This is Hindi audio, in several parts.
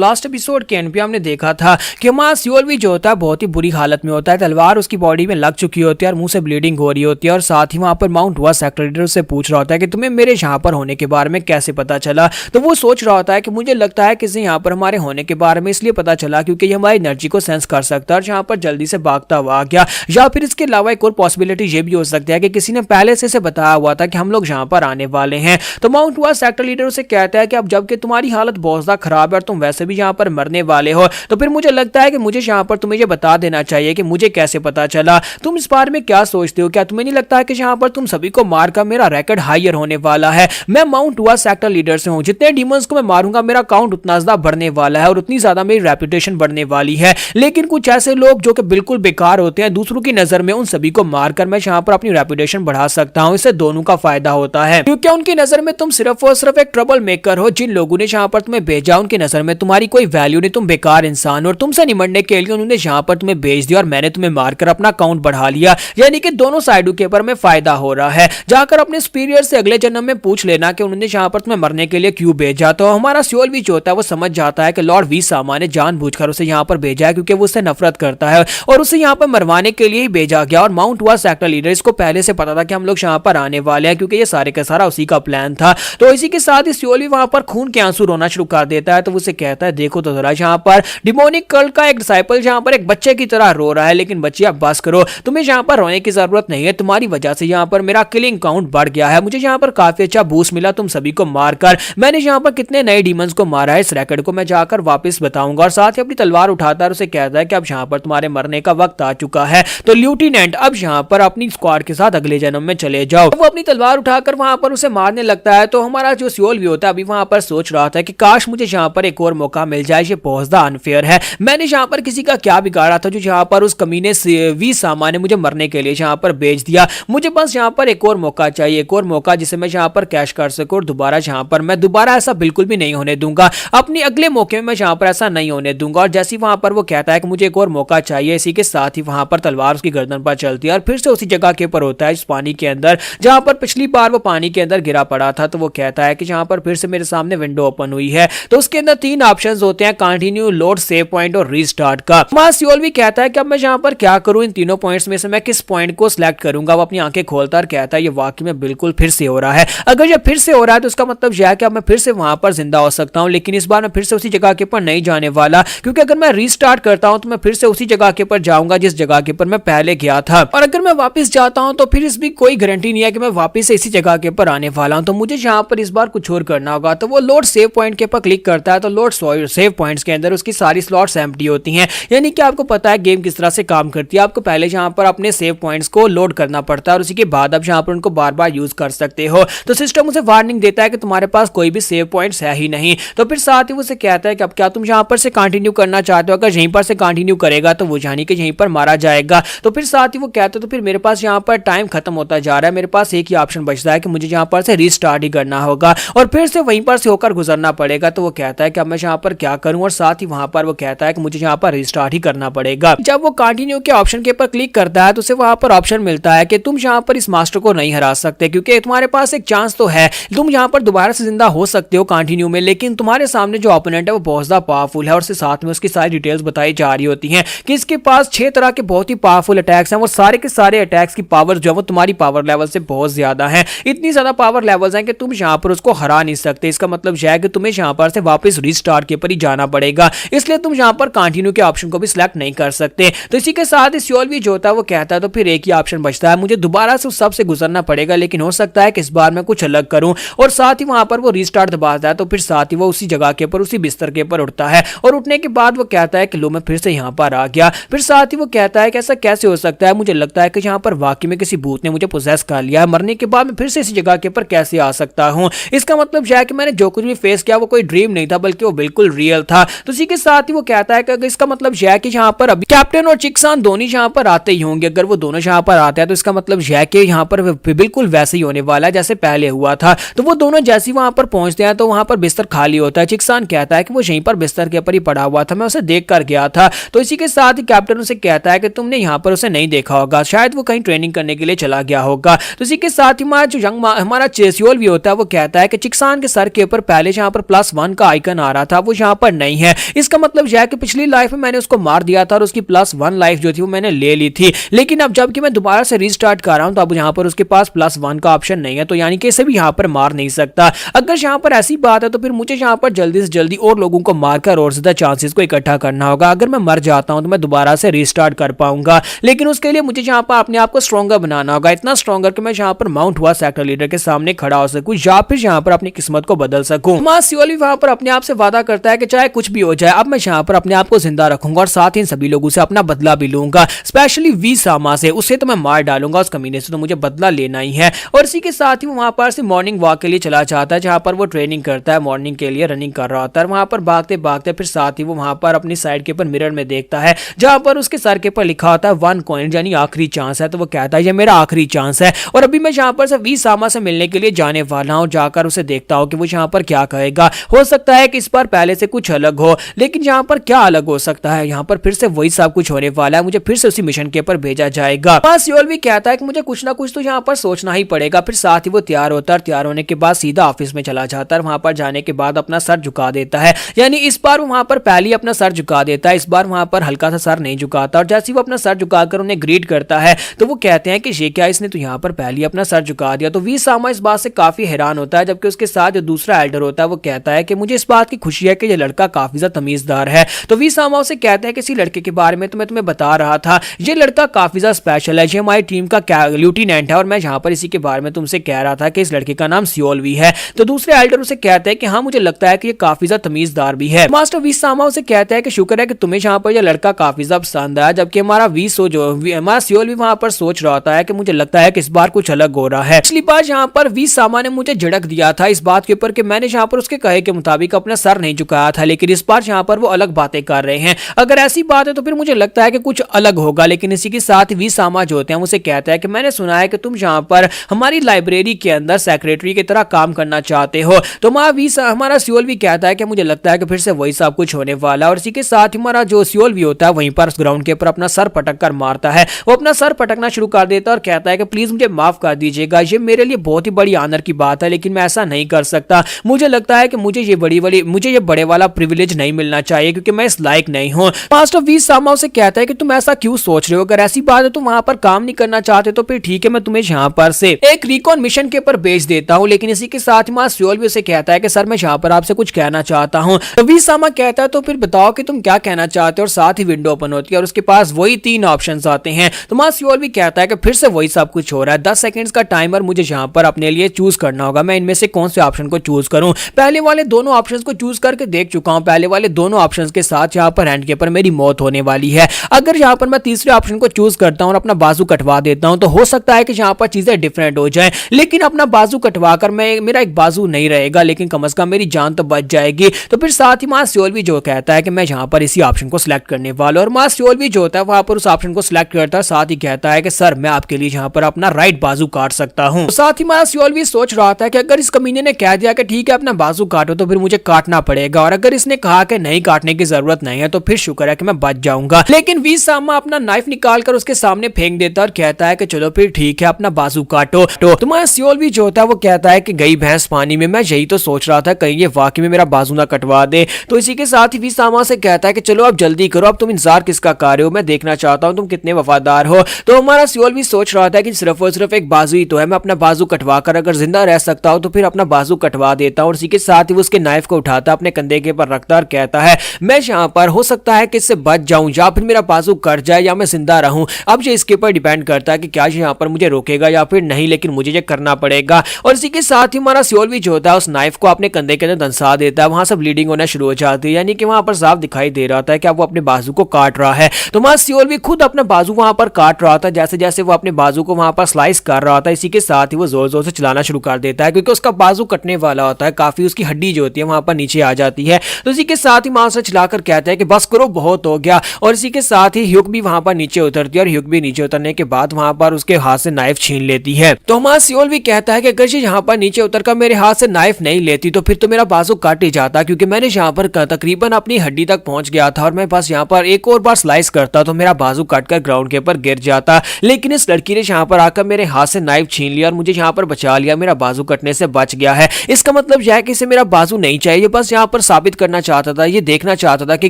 लास्ट एपिसोड के एंड पे हमने देखा था कि हमारा सियोल भी जो होता है बहुत ही बुरी हालत में होता है। तलवार उसकी बॉडी में लग चुकी होती है और मुंह से ब्लीडिंग हो रही होती है। और साथ ही वहां पर माउंट हुआ सेक्टर लीडर से पूछ रहा होता है कि तुम्हें मेरे यहाँ पर होने के बारे में कैसे पता चला। तो वो सोच रहा होता है कि मुझे लगता है किसी यहाँ पर हमारे होने के बारे में इसलिए पता चला क्योंकि ये हमारी एनर्जी को सेंस कर सकता है और यहाँ पर जल्दी से भागता हुआ आ गया। या फिर इसके अलावा एक और पॉसिबिलिटी ये भी हो सकती है कि किसी ने पहले से इसे बताया हुआ था कि हम लोग यहाँ पर आने वाले हैं। तो माउंट हुआ सेक्टर लीडर उसे कहता है कि अब जबकि तुम्हारी हालत बहुत ज्यादा खराब है और तुम वैसे भी यहाँ पर मरने वाले हो, तो फिर मुझे लगता है कि मुझे यहाँ पर तुम्हें ये बता देना चाहिए कि मुझे कैसे पता चला। तुम इस बारे में क्या सोचते हो? क्या तुम्हें नहीं लगता है कि यहाँ पर तुम सभी को मारकर मेरा रिकॉर्ड हायर होने वाला है? मैं माउंट हुआ सेक्टर लीडर से हूँ, जितने डीमंस को मैं मारूंगा मेरा काउंट उतना ज्यादा बढ़ने वाला है और उतनी ज्यादा मेरी रेपुटेशन बढ़ने वाली है। लेकिन कुछ ऐसे लोग जो कि बिल्कुल बेकार होते हैं, दूसरों की नजर में उन सभी को मारकर मैं यहाँ पर अपनी रेपुटेशन बढ़ा सकता हूँ। इससे दोनों का फायदा होता है क्योंकि उनकी नजर में तुम सिर्फ और सिर्फ एक ट्रबल मेकर हो। जिन लोगों ने यहाँ पर तुम्हें भेजा उनकी नजर में तुम्हारी कोई वैल्यू नहीं, तुम बेकार इंसान और तुमसे निमटने के लिए उन्होंने यहाँ पर तुम्हें भेज दिया और मैंने तुम्हें मारकर अपना काउंट बढ़ा लिया। यानी कि दोनों साइडों के ऊपर में फायदा हो रहा है। जाकर अपने सुपीरियर से अगले जन्म में पूछ लेना कि उन्होंने यहाँ पर तुम्हें मरने के लिए क्यों भेजा। तो हमारा सियोल भी जो होता है वो समझ जाता है कि लॉर्ड वी सामा ने जानबूझकर उसे यहाँ पर भेजा है क्योंकि वो उससे नफरत करता है और उसे यहाँ पर मरवाने के लिए ही भेजा गया। और माउंट हुआ सेक्टर लीडर इसको पहले से पता था कि हम लोग यहाँ पर आने वाले हैं क्योंकि ये सारे का सारा उसी का प्लान था। तो इसी के साथ ही सियोल भी वहां पर खून के आंसू रोना शुरू कर देता है। तो उसे कहता है देखो तो जरा यहाँ पर डिमोनिक कल्ट का एक डिसाइपल यहाँ पर एक बच्चे की तरह रो रहा है। लेकिन बच्चे आप बस करो, तुम्हें यहाँ पर रोने की जरूरत नहीं है। तुम्हारी वजह से यहाँ पर मेरा किलिंग काउंट बढ़ गया है। मुझे यहाँ पर काफी अच्छा बूस्ट मिला तुम सभी को मारकर। मैंने यहाँ पर कितने नए डीमंस को मारा है इस रिकॉर्ड को मैं जाकर वापस बताऊंगा। और साथ ही अपनी तलवार उठाता है, उसे कहता है कि अब यहाँ पर तुम्हारे मरने का वक्त आ चुका है। तो ल्यूटिनेंट अब यहाँ पर अपनी स्क्वाड के साथ अगले जन्म में चले जाओ। वो अपनी तलवार उठाकर वहां पर उसे मारने लगता है। तो हमारा जो सियोल भी होता है अभी वहां पर सोच रहा था कि काश मुझे यहाँ पर एक और मौका मिल जाए। ये बहुत ज्यादा अनफेयर है। मैंने यहाँ पर किसी का क्या बिगाड़ा था जो यहाँ पर उस कमीने से वी सामा ने मुझे मरने के लिए यहाँ पर भेज दिया। मुझे बस यहाँ पर एक और मौका चाहिए, एक और मौका जिसे मैं यहाँ पर कैश कर सकूं और दोबारा यहाँ पर मैं दोबारा ऐसा बिल्कुल भी नहीं होने दूंगा। अपने अगले मौके में मैं यहाँ पर ऐसा नहीं होने दूंगा। और जैसे वहां पर वो कहता है कि मुझे एक और मौका चाहिए, इसी के साथ ही वहां पर तलवार उसकी गर्दन पर चलती है और फिर से उसी जगह के ऊपर होता है इस पानी के अंदर जहां पर पिछली बार वो पानी के अंदर गिरा पड़ा था। तो वो कहता है कि जहां पर फिर से मेरे सामने विंडो ओपन हुई है। तो उसके अंदर तीन ऑप्शंस होते हैं, कंटिन्यू, लोड, सेव पॉइंट और रीस्टार्ट का। सियोल भी कहता है कि अब मैं यहाँ पर क्या करूं, इन तीनों पॉइंट्स में से मैं किस पॉइंट को सिलेक्ट करूंगा। वो अपनी आंखें खोलता और कहता है ये वाकई में बिल्कुल फिर से हो रहा है। अगर ये फिर से हो रहा है तो इसका मतलब यह है कि अब मैं फिर से वहां पर जिंदा हो सकता हूं। लेकिन इस बार मैं फिर से उसी जगह के ऊपर नहीं जाने वाला क्योंकि अगर मैं रीस्टार्ट करता हूं तो मैं फिर से उसी जगह के ऊपर जाऊंगा जिस जगह के ऊपर मैं पहले गया था। और अगर मैं वापस जाता हूं तो फिर इसकी कोई गारंटी नहीं है कि मैं वापस से इसी जगह के ऊपर आने वाला हूं। तो मुझे यहाँ पर इस बार कुछ और करना होगा। तो वो लोड सेव पॉइंट के ऊपर क्लिक करता है। तो लोड सेव पॉइंट्स के अंदर उसकी सारी स्लॉट्स एम्प्टी होती हैं। यानी कि आपको पता है गेम किस तरह से काम करती है। आपको पहले यहाँ पर अपने सेव पॉइंट्स को लोड करना पड़ता है और उसी के बाद आप यहाँ पर उनको बार बार यूज कर सकते हो। तो सिस्टम उसे वार्निंग देता है कि तुम्हारे पास कोई भी सेव पॉइंट्स है ही नहीं। तो फिर साथ ही उसे कहता है कि अब क्या तुम यहाँ पर से कंटिन्यू करना चाहते हो? अगर यहीं पर से कंटिन्यू करेगा तो वो जानी कि यहीं पर मारा जाएगा। तो फिर साथ ही वो कहते हैं तो फिर मेरे पास यहाँ पर टाइम खत्म होता जा रहा है, मेरे पास एक ही ऑप्शन बचता है कि मुझे यहाँ पर से रीस्टार्ट ही करना होगा और फिर से वहीं पर से होकर गुजरना पड़ेगा। तो वो कहता है कि अब मैं यहाँ पर क्या करूं और साथ ही वहां पर वो कहता है कि मुझे यहाँ पर रीस्टार्ट ही करना पड़ेगा। जब वो कंटिन्यू के ऑप्शन के ऊपर क्लिक करता है तो उसे वहां पर ऑप्शन मिलता है कि तुम यहाँ पर इस मास्टर को नहीं हरा सकते क्योंकि तुम्हारे पास एक चांस तो है, तुम यहाँ पर दोबारा से जिंदा हो सकते हो कंटिन्यू में। लेकिन तुम्हारे सामने जो ओपोनेंट है वो बहुत ज्यादा पावरफुल है और उसके साथ में उसकी सारी डिटेल्स बताई जा रही होती हैं कि इसके पास 6 तरह के बहुत ही पावरफुल अटैक्स हैं। वो सारे के सारे अटैक्स की पावर जो है वो तुम्हारी पावर लेवल से बहुत ज्यादा है। इतनी ज्यादा पावर लेवल्स हैं कि तुम यहाँ पर उसको हरा नहीं सकते। इसका मतलब यह है कि तुम्हें यहाँ पर से वापस रीस्टार्ट के ऊपर ही जाना पड़ेगा। इसलिए तुम यहाँ पर कंटिन्यू के ऑप्शन को भी सिलेक्ट नहीं कर सकते। तो इसी के साथ ही सियोल भी जो होता है वो कहता है तो फिर एक ही ऑप्शन बचता है, मुझे दोबारा से उस सब से गुजरना पड़ेगा। लेकिन हो सकता है कि इस बार मैं कुछ अलग करूं। और साथ ही वहां पर वो रीस्टार्ट दबाता है। तो फिर साथ ही वो उसी जगह के ऊपर उसी बिस्तर के ऊपर उठता है और उठने के बाद वो कहता है कि लो मैं फिर से यहाँ पर आ गया। फिर साथ ही वो कहता है कि ऐसा कैसे हो सकता है, मुझे लगता है कि यहाँ पर वाकई में किसी भूत ने मुझे पोजेस कर लिया है। मरने के बाद मैं फिर से इसी जगह के ऊपर कैसे आ सकता हूँ? इसका मतलब यह है कि मैंने जो कुछ भी फेस किया वो कोई ड्रीम नहीं था बल्कि वो बिल्कुल रियल था। तो इसी के साथ ही वो कहता है कि इसका मतलब यह है कि यहाँ पर अभी कैप्टन और चिकसान दोनों यहाँ पर आते ही होंगे। अगर वो दोनों यहाँ पर आते हैं तो इसका मतलब यह है कि यहाँ पर बिल्कुल वैसे ही होने वाला है जैसे पहले हुआ था। तो वो दोनों जैसे वहां पर पहुंचते हैं तो वहां पर बिस्तर खाली होता है। चिकसान कहता है कि वो यहीं पर बिस्तर के ऊपर ही पड़ा हुआ था, मैं उसे देख कर गया था। तो इसी के साथ ही कैप्टन उसे कहता है कि तुमने यहाँ पर उसे नहीं देखा होगा, शायद वो कहीं ट्रेनिंग करने के लिए चला गया होगा। तो इसी के साथ ही हमारा सियोल भी होता है वो कहता है कि चिकसान के सर के ऊपर पहले जहाँ पर +1 का आइकन आ रहा था वो यहाँ पर नहीं है। इसका मतलब यह है कि पिछली लाइफ में मैंने उसको मार दिया था और उसकी +1 लाइफ जो थी वो मैंने ले ली थी, लेकिन अब जबकि मैं दोबारा से रीस्टार्ट कर रहा हूं तो अब यहाँ पर उसके पास +1 का ऑप्शन नहीं है, तो यानी कि इसे भी यहाँ पर मार नहीं सकता। अगर यहाँ पर ऐसी बात है तो फिर मुझे यहाँ पर जल्दी से जल्दी और लोगों को मारकर और ज्यादा चांसेस को इकट्ठा करना होगा। अगर मैं मर जाता हूं तो मैं दोबारा से रीस्टार्ट कर पाऊंगा, लेकिन उसके लिए मुझे यहाँ पर अपने आप को स्ट्रॉन्गर बनाना होगा, इतना स्ट्रॉन्गर कि मैं यहाँ पर माउंट हुआ सेक्टर लीडर के सामने खड़ा हो सकूं या फिर यहाँ पर अपनी किस्मत को बदल सकूं। मां सियोल भी वहां पर अपने आप से वादा करता है कि चाहे कुछ भी हो जाए अब मैं यहाँ पर अपने आप को जिंदा रखूंगा और साथ ही इन सभी लोगों से अपना बदला भी लूंगा, स्पेशली वी सामा से। उसे तो मैं मार डालूंगा, उस कमीने से तो मुझे बदला लेना ही है। और इसी के साथ ही वो वहां पर से मॉर्निंग वॉक के लिए चला जाता है, जहां पर वो ट्रेनिंग करता है, मॉर्निंग के लिए रनिंग कर रहा होता है। वहां पर भागते भागते फिर साथ ही वो वहां पर अपनी साइड के ऊपर मिरर में देखता है, जहां पर उसके सर के ऊपर लिखा होता है 1 कॉइन यानी आखिरी चांस है। तो वो कहता है ये मेरा आखिरी चांस है और अभी मैं यहाँ पर से वी सामा से मिलने के लिए जाने वाला हूँ। जाकर उसे देखता हूँ कि वो यहाँ पर क्या कहेगा। हो सकता है कि इस बार पहले से कुछ अलग हो, लेकिन यहाँ पर क्या अलग हो सकता है? यहाँ पर फिर से वही सब कुछ होने वाला है, मुझे फिर से उसी मिशन के ऊपर भेजा जाएगा। सियोल भी कहता है कि मुझे कुछ ना कुछ तो यहाँ पर सोचना ही पड़ेगा। फिर साथ ही वो तैयार होता है, तैयार होने के बाद सीधा ऑफिस में चला जाता है। वहां पर जाने के बाद अपना सर झुका देता है, यानी इस बार वहां पर पहले अपना सर झुका देता है, इस बार वहां पर हल्का सा सर नहीं झुकाता। और जैसे ही वो अपना सर झुकाकर उन्हें ग्रीट करता है तो वो कहते हैं कि ये क्या, इसने तो यहाँ पर पहले अपना सर झुका दिया। तो वी सामा इस बात से काफी हैरान होता है, जबकि उसके साथ जो दूसरा एल्डर होता है वो कहता है कि मुझे इस बात की खुशी है कि ये लड़का काफी ज्यादा तमीजदार है। तो वी सामा उसे कहते हैं कि इसी लड़के के बारे में तो मैं तुम्हें बता रहा था, ये लड़का काफी ज्यादा स्पेशल है, ये हमारी टीम का लेफ्टिनेंट है और मैं यहाँ पर इसी के बारे में तुमसे कह रहा था कि इस लड़के का नाम सियोल भी है। तो दूसरे एल्डर उसे कहते हैं कि हाँ मुझे लगता है कि ये काफी ज्यादा तमीजदार भी है। मास्टर वी सामा उसे कहता है कि शुक्र है कि तुम्हें यहाँ पर यह लड़का काफी ज्यादा पसंद आया, जबकि हमारा हमारा सियोल भी वहां पर सोच रहा होता है कि मुझे लगता है कि इस बार कुछ अलग हो रहा है। पिछली बार यहाँ पर वी सामा ने मुझे झिड़क दिया था इस बात के ऊपर कि मैंने यहाँ पर उसके कहे के मुताबिक अपना सर नहीं झुकाया था, लेकिन इस बार यहाँ पर वो अलग बातें कर रहे हैं। अगर ऐसी बात है तो फिर मुझे लगता है कि कुछ अलग होगा। लेकिन इसी के साथ वी सामा जो होते हैं उसे कहता है कि मैंने सुना है कि तुम यहाँ पर हमारी लाइब्रेरी के अंदर सेक्रेटरी की तरह काम करना चाहते हो। तो हमारा सियोल भी कहता है कि मुझे लगता है कि फिर से वही सब कुछ होने वाला है। और इसी के साथ हमारा जो सियोल भी होता है वहीं पर ग्राउंड के ऊपर अपना सर पटक कर मारता है, वो अपना सर पटकना शुरू कर देता है और कहता है कि प्लीज मुझे माफ कर दीजिएगा, ये मेरे लिए बहुत ही बड़ी ऑनर की बात है, लेकिन मैं ऐसा नहीं कर सकता। मुझे लगता है कि मुझे ये बड़े वाला प्रिविलेज नहीं मिलना चाहिए क्योंकि मैं इस लायक नहीं हूँ। मास्टर वी सामा उसे कहता है कि तुम ऐसा क्यों सोच रहे हो, अगर ऐसी बात है तुम वहां पर काम नहीं करना चाहते तो फिर ठीक है, मैं तुम्हें यहाँ पर से एक रिकॉन मिशन के ऊपर भेज देता हूँ। लेकिन इसी के साथ ही मास्टर सियोल भी उसे कहता है कि सर मैं यहाँ पर आपसे कुछ कहना चाहता हूँ। तो वी सामा कहता है तो फिर बताओ कि तुम क्या कहना चाहते हो। और साथ ही विंडो ओपन होती है और उसके पास वही 3 ऑप्शंस आते हैं। तो मास्टर सियोल भी कहता है कि फिर से वही सब कुछ हो रहा है, 10 सेकंड्स का टाइमर मुझे यहाँ पर अपने लिए चूज करना होगा, मैं इनमें से कौन से ऑप्शन को चूज करूं। पहले वाले दोनों ऑप्शंस को चूज करके देख चुका हूं, पहले वाले दोनों ऑप्शंस के साथ यहाँ पर हैंड के ऊपर मेरी मौत होने वाली है। अगर यहाँ पर मैं तीसरे ऑप्शन को चूज करता हूं और अपना बाजू कटवा देता हूं तो हो सकता है कि यहाँ पर चीजें डिफरेंट हो जाएं, लेकिन अपना बाजू कटवा कर मेरा एक बाजू नहीं रहेगा, लेकिन कम से कम मेरी जान तो बच जाएगी। तो फिर साथ ही मास्टर सियोल भी जो कहता है कि मैं यहाँ पर इसी ऑप्शन को सिलेक्ट करने वाला हूं। और मास्टर सियोल भी जो होता है वहां पर उस ऑप्शन को सिलेक्ट करता है, साथ ही कहता है कि सर मैं आपके लिए यहाँ पर अपना राइट बाजू काट सकता हूँ। तो साथ ही मास्टर सियोल भी सोच रहा था कि अगर इस कमीने ने कह दिया कि ठीक है अपना बाजू काटो तो फिर मुझे काटना पड़ेगा, और अगर इसने कहा कि नहीं काटने की जरूरत नहीं है तो फिर शुक्र है कि मैं बच जाऊंगा। लेकिन वी सामा अपना नाइफ निकाल कर उसके सामने फेंक देता है और कहता है कि चलो फिर ठीक है अपना बाजू काटो। तो मास्टर सियोल भी जो होता है वो कहता है कि गई भैंस पानी में, मैं यही तो सोच रहा था कहीं ये वाकई में मेरा बाजू ना कटवा दे। तो इसी के साथ ही वी सामा से कहता है कि चलो अब जल्दी करो, अब तुम इंतजार किसका कर रहे हो, मैं देखना चाहता हूँ तुम कितने वफादार हो। तो हमारा सियोल भी सोच रहा था कि सिर्फ और सिर्फ एक बाजू ही तो है, मैं अपना बाजू कटवा कर अगर जिंदा रह सकता हूँ तो फिर अपना बाजू कटवा देता हूँ। और इसी के साथ ही वो उसके नाइफ को उठाता अपने कंधे के ऊपर रखता और कहता है मैं यहाँ पर हो सकता है कि इससे बच जाऊं या फिर मेरा बाजू कट जाए या मैं जिंदा रहूं, अब ये इसके ऊपर डिपेंड करता है कि क्या यहाँ पर मुझे रोकेगा या फिर नहीं, लेकिन मुझे ये करना पड़ेगा। और इसी के साथ ही हमारा सियोल भी जो होता है उस नाइफ को अपने कंधे के अंदर दंसा देता है, वहां से ब्लीडिंग होना शुरू हो जाती है, यानी कि वहां पर साफ दिखाई दे रहा था कि वो अपने बाजू को काट रहा है। तो हमारा सियोल भी खुद अपना बाजू वहां पर काट रहा था, जैसे जैसे वो अपने बाजू को वहां पर स्लाइस कर रहा था। इसी के साथ ही वो जोर जोर से चलाना शुरू कर देता है क्योंकि उसका बाजू कटने वाला होता है, काफी उसकी हड्डी जो होती है वहां पर नीचे आ जाती है। तो इसी के साथ ही मास्टर चलाकर कहते हैं कि बस करो बहुत हो गया। और इसी के साथ ही ह्यूक भी वहां पर नीचे उतरती है और ह्यूक भी नीचे उतरने के बाद वहां पर उसके हाथ से नाइफ छीन लेती है। तो हमारा सियोल भी कहता है कि अगर ये यहाँ पर नीचे उतरकर मेरे हाथ से नाइफ नहीं लेती तो फिर तो मेरा बाजू काट ही जाता, क्योंकि मैंने यहाँ पर तकरीबन अपनी हड्डी तक पहुंच गया था और मैं बस यहाँ पर एक और बार स्लाइस करता तो मेरा बाजू काटकर ग्राउंड के ऊपर गिर जाता। लेकिन इस लड़की ने यहाँ पर आकर मेरे हाथ से नाइफ छीन लिया और मुझे यहाँ पर बचा लिया, मेरा बाजू कटने से बच गया है। इसका मतलब यह है कि इसे मेरा बाजू नहीं चाहिए, बस यहाँ पर साबित करना चाहता था, ये देखना चाहता था कि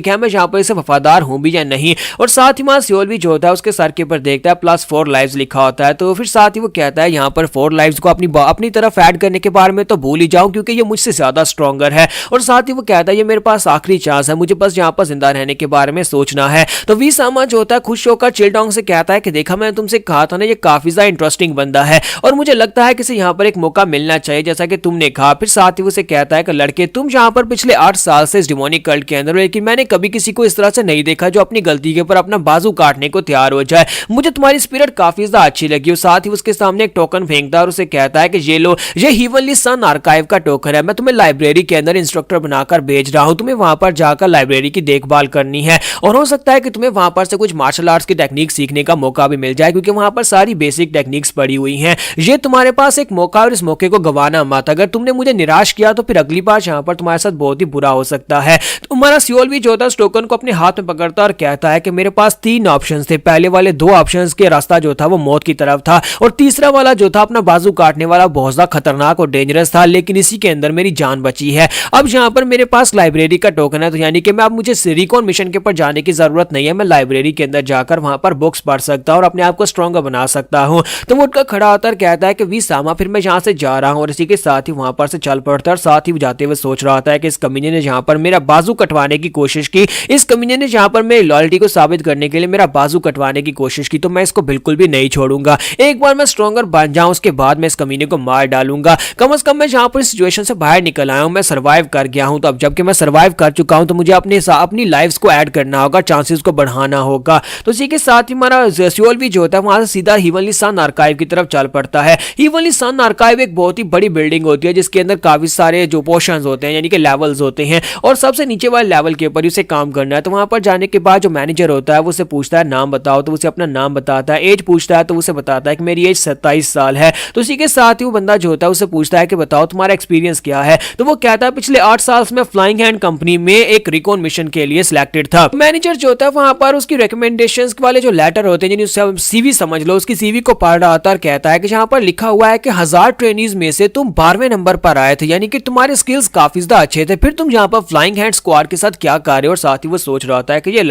क्या मैं यहाँ पर इसे वफादार हूँ भी या नहीं। और साथ ही वहाँ सियोल जो होता है उसके सर के ऊपर देखता है +4 लाइव्स लिखा होता है। तो फिर साथ ही वो कहता है यहाँ पर 4 लाइव्स को अपनी तरफ ऐड करने के बारे में तो भूल ही जाऊं, क्योंकि ये मुझसे ज्यादा स्ट्रॉन्गर है। और साथ ही वो कहता है ये मेरे पास आखिरी चांस है, मुझे बस यहाँ पर जिंदा रहने के बारे में सोचना है। तो वी सामा जो होता है खुश होकर चिलडोंग से कहता है कि देखा मैंने तुमसे कहा था ना, ये काफी ज्यादा इंटरेस्टिंग बंदा है और मुझे लगता है कि इसे यहाँ पर एक मौका मिलना चाहिए जैसा कि तुमने कहा। फिर साथ ही उसे कहता है कि लड़के तुम यहाँ पर पिछले 8 साल से इस डिमोनिक कल्ट के अंदर, लेकिन मैंने कभी किसी को इस तरह से नहीं देखा जो अपनी गलती के ऊपर अपना बाजू काटने को तैयार हो जाए। मुझे तुम्हारी स्पिरिट काफी ज्यादा अच्छी लगी। और साथ ही उसके सामने एक टोकन फेंकता है और उसे कहता है कि ये लो, ये हीवनली सन आर्काइव का टोकन है, मैं तुम्हें लाइब्रेरी के अंदर इंस्ट्रक्टर बनाकर भेज रहा हूं, तुम्हें वहां पर जाकर लाइब्रेरी की देखभाल करनी है और हो सकता है कि तुम्हें वहां पर से कुछ मार्शल आर्ट्स की टेक्निक सीखने का मौका भी मिल जाए, क्योंकि वहां पर सारी बेसिक टेक्निक्स पड़ी हुई हैं। ये तुम्हारे पास एक मौका और इस मौके को गंवाना मत। अगर तुमने मुझे निराश किया तो फिर अगली बार यहाँ पर तुम्हारे साथ बहुत ही बुरा हो सकता है। तुम्हारा सियोल भी जो था उस टोकन को अपने हाथ में पकड़ता और कहता है कि मेरे पास 3 ऑप्शन थे, पहले वाले 2 ऑप्शन के रास्ता जो था वो मौत की तरफ था और तीसरा वाला जो था अपना बाजू काटने वाला बहुत ज्यादा खतरनाक और डेंजरस था, लेकिन इसी के अंदर मेरी जान बची है। अब यहाँ पर मेरे पास लाइब्रेरी का टोकन है, तो यानी कि मैं अब मुझे रिकॉन मिशन के ऊपर जाने की जरूरत नहीं है, मैं लाइब्रेरी के अंदर जाकर वहां पर बुक्स पढ़ सकता हूं और अपने आप को स्ट्रॉन्गर बना सकता हूं। तो वो उठकर खड़ा होता है, कहता है कि वी सामा फिर मैं यहाँ से जा रहा हूँ। और इसी के साथ ही वहां पर से चल पड़ता है और साथ ही जाते हुए सोच रहा होता है कि इस कमीने ने जहां पर मेरा बाजू कटवाने की कोशिश की, इस कमीने ने जहां पर मेरी लॉयल्टी को साबित करने के लिए मेरा बाजू कटवाने की कोशिश की, तो मैं इसको बिल्कुल भी नहीं छोड़ूंगा। एक बार मैं स्ट्रॉन्गर बन जाऊं उसके बाद मैं इस कमीने को मार डालूंगा। कम से कम मैं जहां पर इस सिचुएशन से बाहर निकल आया हूं, मैं सर्वाइव कर गया हूं। तो अब जबकि मैं सर्वाइव कर चुका हूं तो मुझे अपनी लाइफ्स को ऐड करना होगा, चांसेस को बढ़ाना होगा। तो इसी के साथ ही हमारा सियोल भी जो होता है वहां से सीधा हीवनली सन आर्काइव की तरफ चल पड़ता है। हीवनली सन आर्काइव एक बहुत ही बड़ी बिल्डिंग होती है जिसके अंदर काफी सारे जो पोर्शंस होते हैं यानी कि लेवल्स होते हैं और सबसे नीचे वाले लेवल के ऊपर उसे काम करना है। तो वहां पर जाने के बाद जो मैनेजर होता है वो उसे पूछता है नाम बताओ, तो उसे अपना नाम बताता है। एज पूछता है तो उसे बताता है कि मेरी एज 27 साल है। तो इसी के साथ ही वो बंदा जो होता है उसे पूछता है कि बताओ तुम्हारा एक्सपीरियंस क्या है। तो वो कहता है पिछले 8 साल में फ्लाइंग हैंड कंपनी में एक रिकॉन मिशन के लिए सिलेक्टेड था। मैनेजर जो होता है वहां पर उसकी रिकमेंडेशंस वाले जो लेटर होते हैं जिन्हें सीवी समझ लो, उसकी सीवी को पढ़ रहा था और कहता है कि जहां पर लिखा हुआ है कि 1000 ट्रेनीज में से तुम 12वें नंबर पर आए थे, यानी कि तुम्हारे स्किल्स काफी ज्यादा अच्छे थे। फिर तुम यहाँ पर फ्लाइंग हैंड स्क्वाड के साथ क्या कर रहे हो। और साथ ही वो सोच रहा होता है कि ये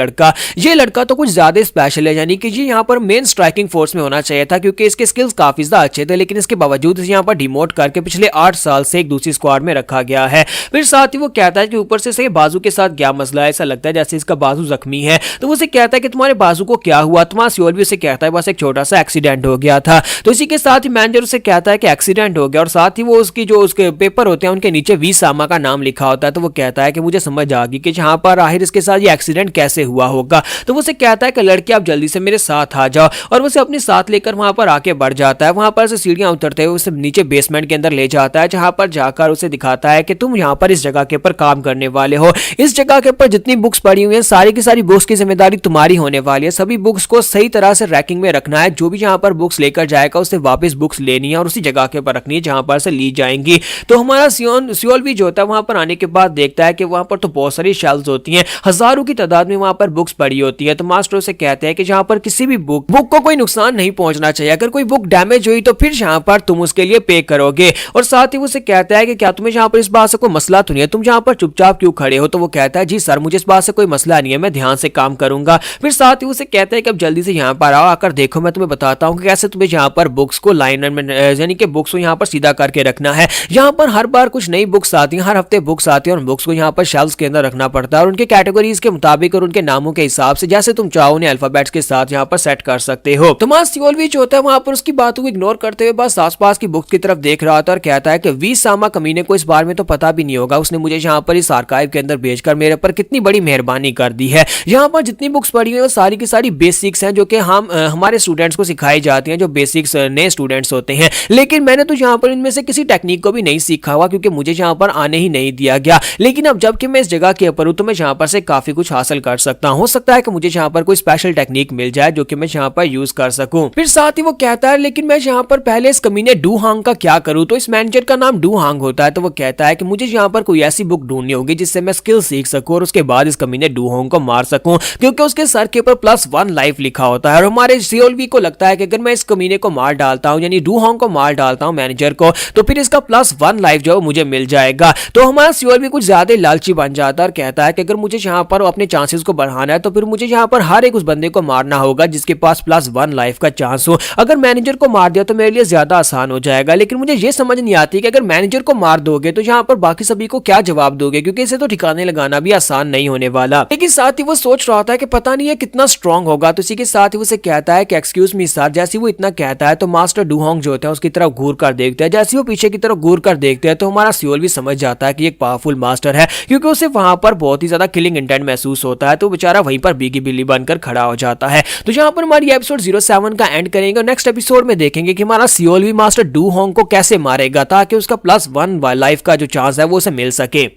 लड़का तो कुछ ज्यादा स्पेशल है, यानी कि ये यहाँ पर मेन स्ट्राइकिंग फोर्स में होना चाहिए था क्योंकि इसके स्किल्स काफी ज्यादा अच्छे थे, लेकिन इसके बावजूद इसे यहाँ पर डिमोट करके पिछले 8 साल से एक दूसरी स्क्वाड में रखा गया है। फिर साथ ही वो कहता है कि ऊपर से बाजू के साथ क्या मसला है, ऐसा लगता है जैसे इसका बाजू जख्मी है। तो वो कहता है कि तुम्हारे बाजू को क्या हुआ। तुम्हारा सियोल भी उसे कहता है बस एक छोटा सा एक्सीडेंट हो गया था। तो इसी के साथ ही मैनेजर उसे कहता है कि एक्सीडेंट हो गया और साथ ही वो उसकी जो उसके पेपर होते हैं उनके नीचे वी सामा का नाम लिखा होता है। तो वो कहता है कि मुझे समझ आ गई कि जहां पर आखिर इसके साथ ये एक्सीडेंट कैसे हुआ होगा। तो वो कहता है कि लड़के आप जल्दी से मेरे साथ आ जाओ और वो अपने साथ लेकर वहां पर आके बढ़ जाता है। वहां पर से सीढ़ियां उतरते हुए उसे नीचे बेसमेंट के अंदर ले जाता है, जहां पर जाकर उसे दिखाता है कि तुम यहाँ पर इस जगह के ऊपर काम करने वाले हो। इस जगह के ऊपर जितनी बुक्स पड़ी हुई हैं सारी की सारी बुक्स की जिम्मेदारी तुम्हारी होने वाली है। सभी बुक्स को सही तरह से रैकिंग में रखना है। जो भी यहाँ पर बुक्स लेकर जाएगा उसे वापस बुक्स लेनी है और उसी जगह के ऊपर रखनी है जहां पर से ली जाएंगी। तो हमारा सियोल भी जो होता है वहां पर आने के बाद देखता है कि वहां पर तो बहुत सारी शेल्फ्स होती हैं, हजारों की तादाद में वहां पर बुक्स पड़ी होती है। तो मास्टर उसे कहते हैं कि जहां पर किसी भी बुक को कोई नुकसान नहीं पहुंचना चाहिए। अगर कोई बुक डैमेज हुई तो फिर यहाँ पर तुम उसके लिए पे करोगे। और साथ ही उसे कहता है कि क्या तुम्हें यहाँ पर इस बात से कोई मसला तो नहीं है, तुम यहाँ पर चुपचाप क्यों खड़े हो। तो वो कहता है जी सर मुझे इस बात से कोई मसला नहीं है, मैं ध्यान से काम करूंगा। फिर साथ ही उसे कहता है कि अब जल्दी से यहाँ पर आओ, आकर देखो मैं तुम्हें बताता हूँ कि कैसे तुम्हें यहाँ पर बुक्स को लाइन में यानी कि बुक्स को यहाँ पर सीधा करके रखना है। यहाँ पर हर बार कुछ नई बुक्स आती हैं, हर हफ्ते बुक्स आती हैं और बुक्स को यहाँ पर शेल्फ्स के अंदर रखना पड़ता है और उनके कैटेगरीज के मुताबिक और उनके नामों के हिसाब से जैसे तुम चाहो उन्हें अल्फाबेट्स के साथ यहाँ पर सेट कर सकते हो। तो मास सियोल भी जो होता है वहां पर उसकी बातों को इग्नोर करते हुए बस आसपास की बुक्स की तरफ देख रहा था और कहता है कि वी सामा कमीने को इस बारे में तो पता भी नहीं होगा, उसने मुझे यहाँ पर इस आर्काइव के अंदर भेजकर मेरे पर कितनी बड़ी मेहरबानी कर दी है। यहाँ पर जितनी बुक्स पढ़ी हुई है वो सारी की सारी बेसिक्स हैं जो कि हम हमारे स्टूडेंट्स को सिखाई जाती हैं, जो बेसिक्स नए स्टूडेंट्स होते हैं। लेकिन मैंने तो यहाँ पर इनमें से किसी टेक्निक को भी नहीं सीखा हुआ क्योंकि मुझे यहाँ पर आने ही नहीं दिया गया। लेकिन अब जबकि मैं इस जगह के ऊपर हूँ तो मैं यहाँ पर से काफी कुछ हासिल कर सकता हूँ। हो सकता है कि मुझे यहाँ पर कोई स्पेशल टेक्निक मिल जाए जो कि मैं यहाँ पर यूज कर सकूं। फिर साथ ही वो कहता है लेकिन मैं यहाँ पर पहले इस कमीने डू हांग का क्या करूँ। तो इस मैनेजर का नाम डू हांग होता है। तो वो कहता है कि मुझे यहाँ पर कोई ऐसी बुक ढूंढनी होगी जिससे मैं स्किल सीख सकूं और उसके बाद इस कमीने डू हांग को मार सकूं क्योंकि उसके सर के ऊपर +1 लाइफ लिखा होता है। और हमारे सियोल को लगता है कि अगर मैं इस कमीने को मार डालता हूँ यानी डू हांग को मार डालता हूँ मैनेजर को, तो फिर इसका +1 लाइफ जो मुझे मिल जाएगा। तो हमारा सियोल भी कुछ ज्यादा लालची बन जाता है और कहता है कि अगर मुझे यहाँ पर अपने चांसेस को बढ़ाना है तो फिर मुझे यहाँ पर हर एक उस बंदे को मारना होगा जिसके पास +1 लाइफ का चांस हो। अगर मैनेजर को मार दिया तो मेरे लिए ज्यादा आसान हो जाएगा, लेकिन मुझे ये समझ नहीं आती कि अगर मैनेजर को मार दोगे तो यहाँ पर बाकी सभी को क्या जवाब दोगे, क्योंकि इसे तो ठिकाने लगाना भी आसान नहीं होने वाला। लेकिन साथ ही वो सोच रहा था कि पता नहीं है कितना स्ट्रांग होगा, तो इसी के साथ ही उसे कहता है कि एक्सक्यूज मी सर। जैसे वो इतना कहता है तो मास्टर डूहोंग जो होते हैं उसकी तरफ घूर कर देखते हैं। जैसे वो पीछे की तरफ घूर कर देखते हैं तो हमारा सियोल भी समझ जाता है कि एक पावरफुल मास्टर है, क्योंकि उसे वहां पर बहुत ही ज्यादा किलिंग इंटेंट महसूस होता है। तो बेचारा वहीं पर बीगी बिल्ली बनकर खड़ा हो जाता है। तो यहाँ पर हमारी एपिसोड 07 का एंड करेंगे और नेक्स्ट एपिसोड में देखेंगे कि हमारा सियोल भी मास्टर डूहोंग को कैसे मारेगा ताकि उसका +1 लाइफ का जो चांस है वो उसे मिल सके।